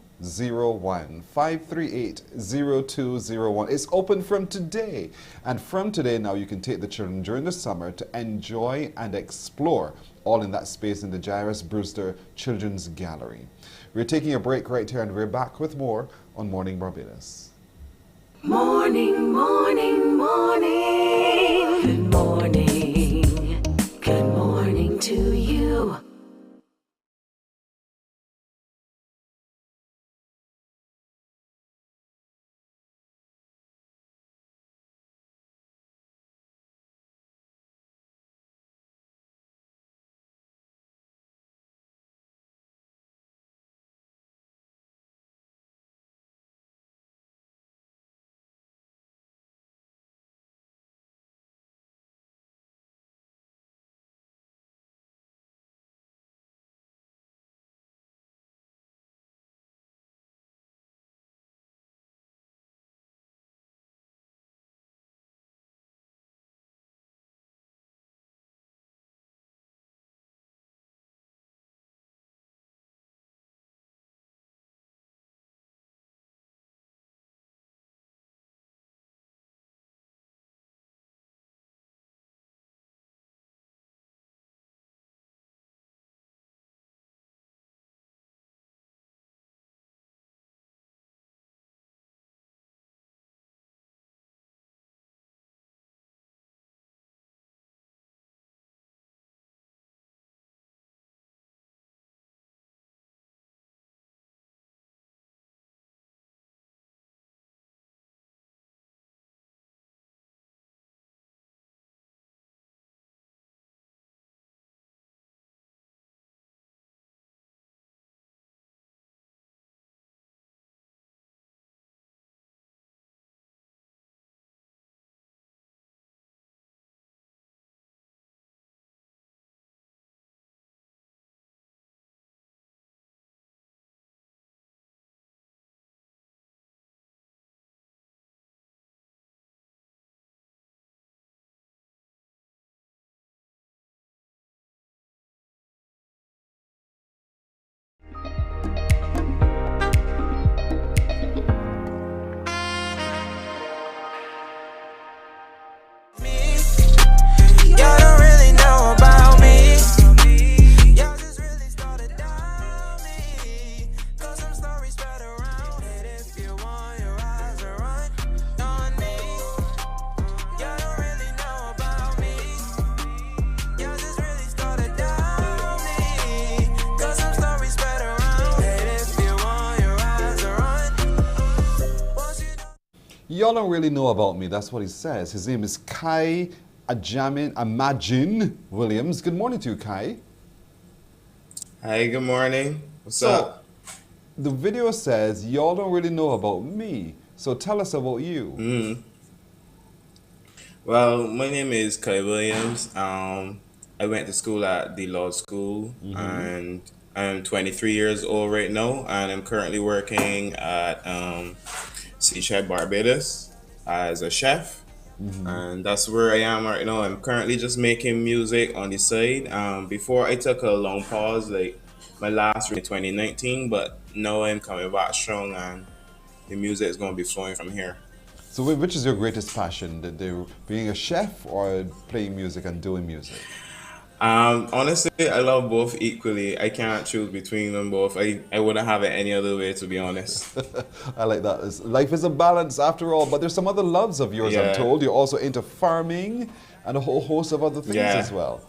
538-0201. It's open from today. And from today now you can take the children during the summer to enjoy and explore all in that space in the Jairus Brewster Children's Gallery. We're taking a break right here and we're back with more on Morning Barbados. Morning, morning, morning. Good morning. Good morning to you. Y'all don't really know about me. That's what he says. His name is Kai Imagine Williams. Good morning to you, Kai. Hi, good morning. What's up? The video says y'all don't really know about me. So tell us about you. Well, my name is Kai Williams. I went to school at the law school, and I'm 23 years old right now, and I'm currently working at Seaside Barbados as a chef. And that's where I am right now. I'm currently just making music on the side. Before I took a long pause, like my last in 2019, but now I'm coming back strong, and the music is going to be flowing from here. So which is your greatest passion? Being a chef or playing music and doing music? Honestly, I love both equally. I can't choose between them both. I wouldn't have it any other way, to be honest. I like that. Life is a balance after all, but there's some other loves of yours, I'm told. You're also into farming and a whole host of other things as well.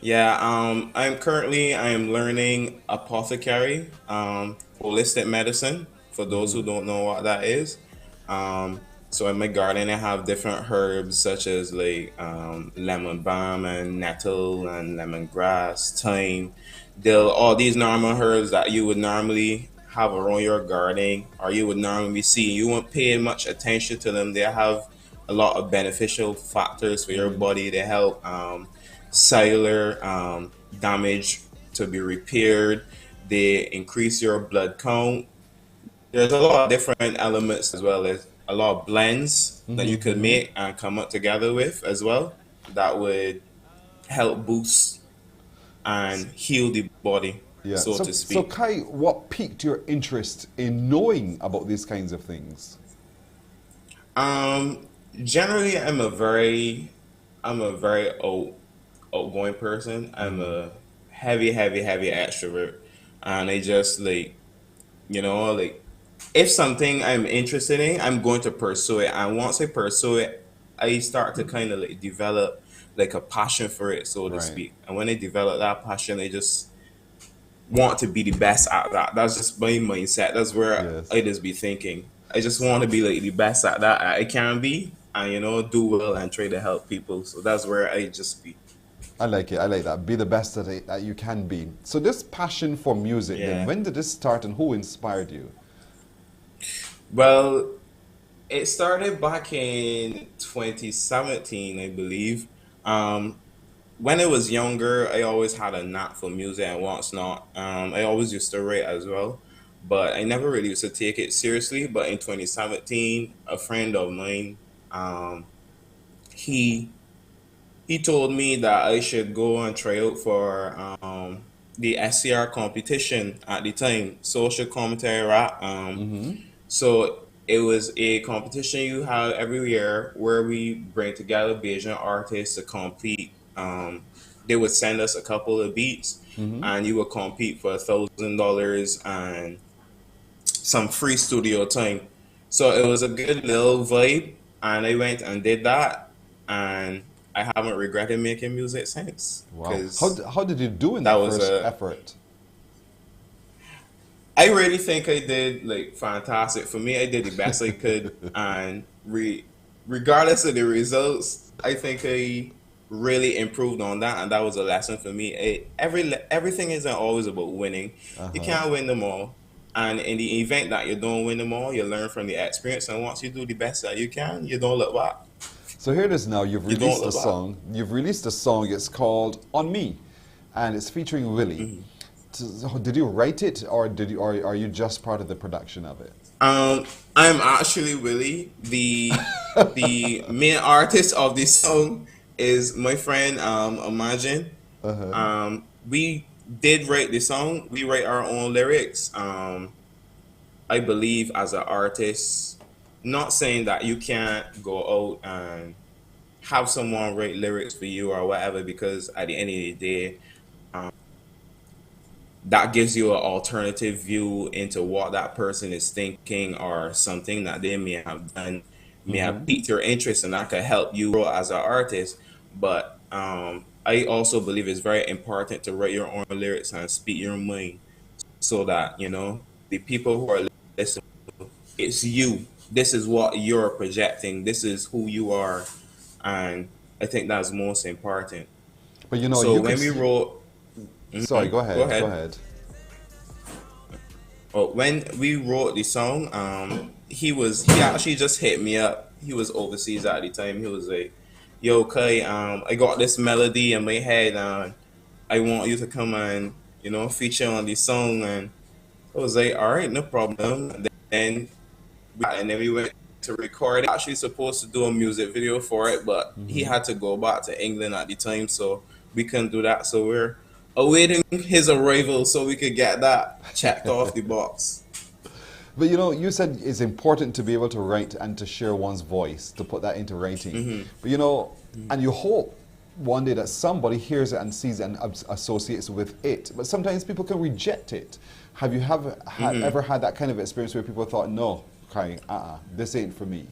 Yeah, I am learning apothecary, holistic medicine, for those who don't know what that is. So in my garden, I have different herbs such as like lemon balm and nettle and lemongrass, thyme, dill, all these normal herbs that you would normally have around your garden or you would normally see. You won't pay much attention to them. They have a lot of beneficial factors for your body. They help cellular damage to be repaired. They increase your blood count. There's a lot of different elements as well as a lot of blends that you could make and come up together with as well that would help boost and heal the body, so to speak. So Kai, what piqued your interest in knowing about these kinds of things? Generally, I'm a very outgoing person. I'm a heavy extrovert, and I just like, if something I'm interested in, I'm going to pursue it. And once I pursue it, I start to kind of like develop like a passion for it, so to speak. And when I develop that passion, I just want to be the best at that. That's just my mindset. That's where I just be thinking. I just want to be like the best at that I can be, and do well and try to help people. So that's where I just be. I like it. I like that. Be the best that you can be. So this passion for music, then when did this start and who inspired you? Well, it started back in 2017, I believe. When I was younger, I always had a knack for music and what's not. I always used to write as well, but I never really used to take it seriously. But in 2017, a friend of mine, he told me that I should go and try out for the SCR competition at the time, social commentary rap. So it was a competition you have every year where we bring together Bajan artists to compete. They would send us a couple of beats, and you would compete for $1,000 and some free studio time. So it was a good little vibe, and I went and did that, and I haven't regretted making music since. Wow. How did you do in that first effort? I really think I did like fantastic. For me, I did the best I could, and regardless of the results, I think I really improved on that, and that was a lesson for me. Everything isn't always about winning. You can't win them all, and in the event that you don't win them all, you learn from the experience. And once you do the best that you can, you don't look back. So here it is now. You've released a song. You've released a song. It's called "On Me," and it's featuring Willie. Did you write it, or are you just part of the production of it? I'm actually Willie. The main artist of this song is my friend Imagine. We did write the song. We write our own lyrics. I believe as an artist, not saying that you can't go out and have someone write lyrics for you or whatever, because at the end of the day, that gives you an alternative view into what that person is thinking or something that they may have done, may have piqued your interest, and that could help you grow as an artist. But I also believe it's very important to write your own lyrics and speak your mind, so that the people who are listening, it's you. this is what you're projecting. This is who you are, and I think that's most important. But you know, So you when could we wrote, Sorry, go ahead. Go ahead. Go ahead. Oh, when we wrote the song, he actually just hit me up. He was overseas at the time. He was like, "Yo, Kai, I got this melody in my head, and I want you to come and feature on the song." And I was like, "All right, no problem." And then we went to record. Actually supposed to do a music video for it, but he had to go back to England at the time, so we couldn't do that. So we're awaiting his arrival so we could get that checked off the box. But you know, you said it's important to be able to write and to share one's voice, to put that into writing. But you know, and you hope one day that somebody hears it and sees it and associates with it. But sometimes people can reject it. Have you ever had that kind of experience where people thought, no, Kai, this ain't for me?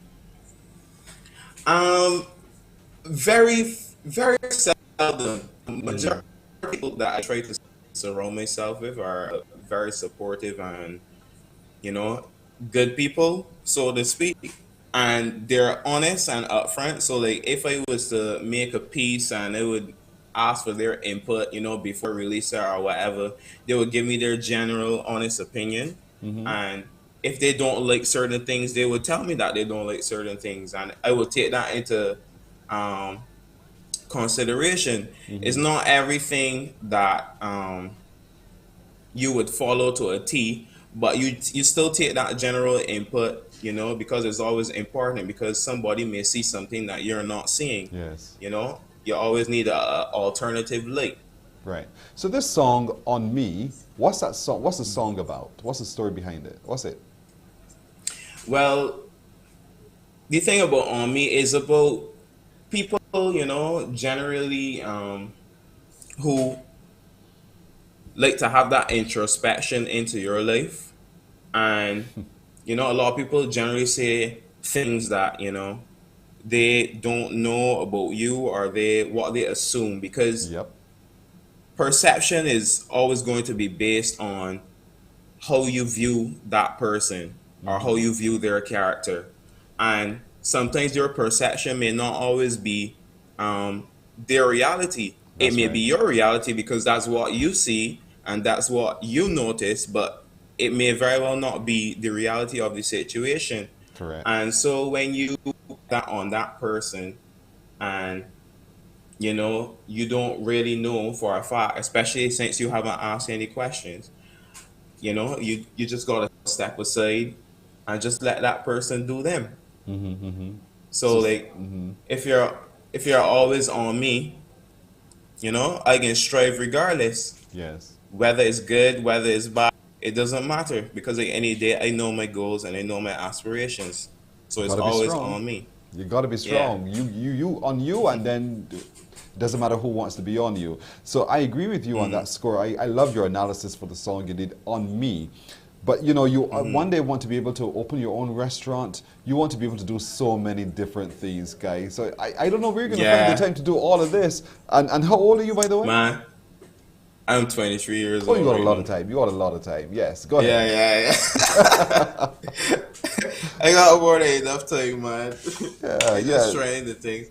Very, very seldom. Majority of people that I try to surround myself with are very supportive and good people, so to speak, and they're honest and upfront. So like, if I was to make a piece and I would ask for their input, before release it or whatever, they would give me their general honest opinion. And if they don't like certain things, they would tell me that they don't like certain things, and I will take that into consideration. It's not everything that you would follow to a T, but you still take that general input, because it's always important, because somebody may see something that you're not seeing. Yes. You always need an alternative light. Right. So this song, On Me, what's that song? What's the song about? What's the story behind it? What's it? Well, the thing about On Me is about people, generally who like to have that introspection into your life. And, a lot of people generally say things that, they don't know about you, or what they assume, because perception is always going to be based on how you view that person or how you view their character. And sometimes your perception may not always be their reality. It may be your reality because that's what you see and that's what you notice, but it may very well not be the reality of the situation. Correct. And so when you put that on that person, and you don't really know for a fact, especially since you haven't asked any questions, you just gotta step aside and just let that person do them. So like, if you're always on me, I can strive regardless. Yes. Whether it's good, whether it's bad, it doesn't matter, because at any day I know my goals and I know my aspirations. So it's always on me. You got to be strong. Yeah. You on you, and then it doesn't matter who wants to be on you. So I agree with you on that score. I love your analysis for the song you did, On Me. But you one day want to be able to open your own restaurant. You want to be able to do so many different things, guys. So I don't know where you're going to find the time to do all of this. And how old are you, by the way? Man, I'm 23 years old. Oh, you got a lot of time. You got a lot of time. Yes, go ahead. Yeah. I got more than enough time, man. Yeah, Just trying the things.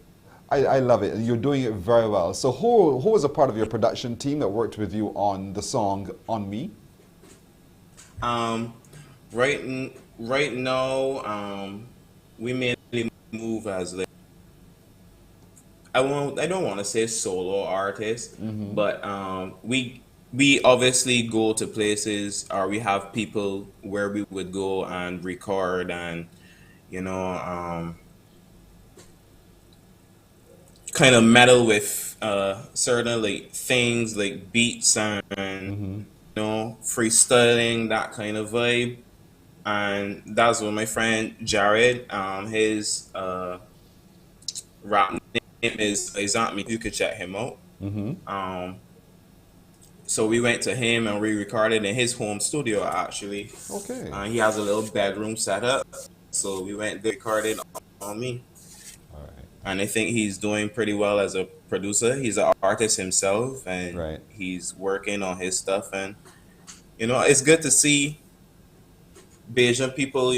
I love it. You're doing it very well. So who was a part of your production team that worked with you on the song On Me? Right now, we mainly move as like, I don't want to say solo artists, but we obviously go to places, or we have people where we would go and record, and kind of meddle with certain like things like beats and freestyling, that kind of vibe. And that's what my friend Jared, his rap name is Me. You could check him out. So we went to him and we recorded in his home studio, actually. Okay. He has a little bedroom set up, so we went there, recorded On Me. All right. And I think he's doing pretty well as a producer. He's an artist himself, and he's working on his stuff. And it's good to see Bajan people,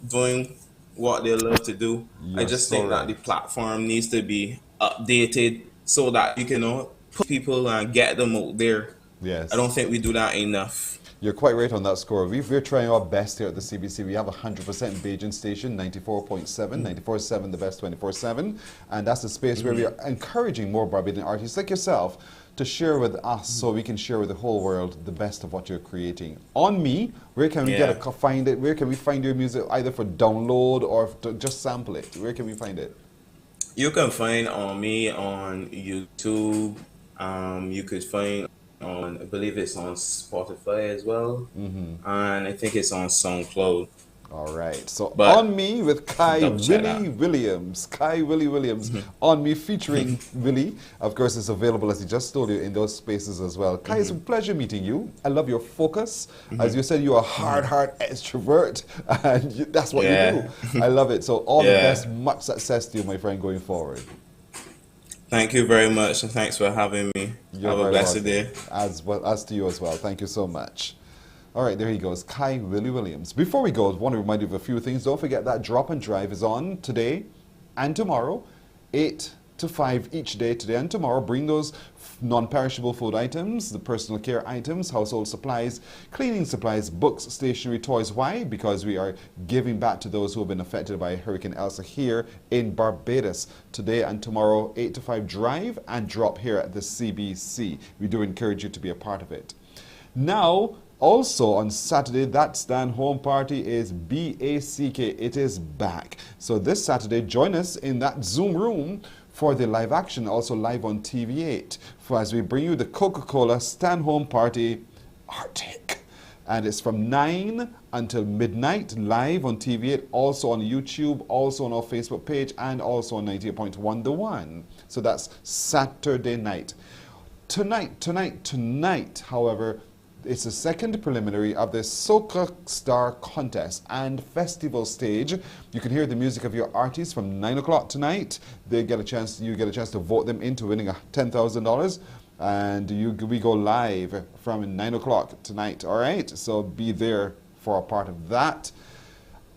doing what they love to do. I just think that the platform needs to be updated so that you can, put people and get them out there. Yes. I don't think we do that enough. You're quite right on that score. We're trying our best here at the CBC. We have 100% Bajan station, 94.7, 94.7 the best 24/7. And that's the space where we are encouraging more Barbadian artists like yourself to share with us so we can share with the whole world the best of what you're creating. On Me, where can we find it? Where can we find your music, either for download or to just sample it? Where can we find it? You can find On Me on YouTube. You could find on, I believe it's on Spotify as well. And I think it's on SoundCloud. All right. So On Me with Kai Williams. Kai Williams. On Me featuring Willie. Of course, it's available, as he just told you, in those spaces as well. Kai, it's a pleasure meeting you. I love your focus. As you said, you're a hard extrovert, and that's what you do. I love it. So all the best, much success to you, my friend, going forward. Thank you very much, and thanks for having me. Have a blessed day. As to you as well. Thank you so much. All right, there he goes, Kai Williams. Before we go, I want to remind you of a few things. Don't forget that Drop and Drive is on today and tomorrow, 8 to 5 each day, today and tomorrow. Bring those non-perishable food items, the personal care items, household supplies, cleaning supplies, books, stationery, toys. Why? Because we are giving back to those who have been affected by Hurricane Elsa here in Barbados. Today and tomorrow, 8 to 5 drive and drop here at the CBC. We do encourage you to be a part of it. Now, also on Saturday, that Stand Home Party is BACK. It is back. So this Saturday, join us in that Zoom room for the live action, also live on TV8, as we bring you the Coca-Cola Stand Home Party Arctic. And it's from 9 until midnight, live on TV8, also on YouTube, also on our Facebook page, and also on 98.1 The One. So that's Saturday night. Tonight, however, it's the second preliminary of the Soca Star Contest and Festival stage. You can hear the music of your artists from 9 o'clock tonight. You get a chance to vote them into winning $10,000. And we go live from 9 o'clock tonight, all right? So be there for a part of that.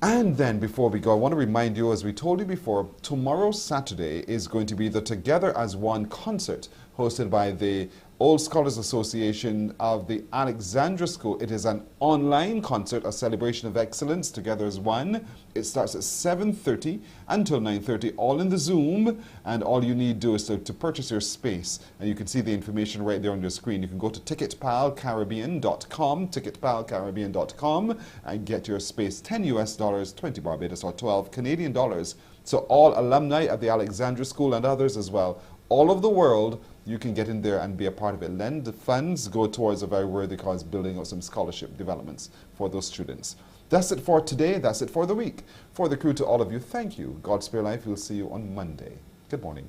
And then before we go, I want to remind you, as we told you before, tomorrow Saturday is going to be the Together as One concert hosted by the Old Scholars Association of the Alexandra School. It is an online concert, a celebration of excellence, Together as One. It starts at 7:30 until 9:30, all in the Zoom, and all you need to do is to purchase your space. And you can see the information right there on your screen. You can go to ticketpalcaribbean.com, and get your space. $10 US, 20 Barbados, or 12 Canadian dollars. So all alumni of the Alexandra School and others as well, all over the world, you can get in there and be a part of it. Lend the funds, go towards a very worthy cause, building up some scholarship developments for those students. That's it for today. That's it for the week. For the crew, to all of you, thank you. God spare life. We'll see you on Monday. Good morning.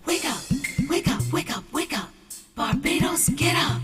Wake up, wake up, wake up, wake up. Barbados, get up.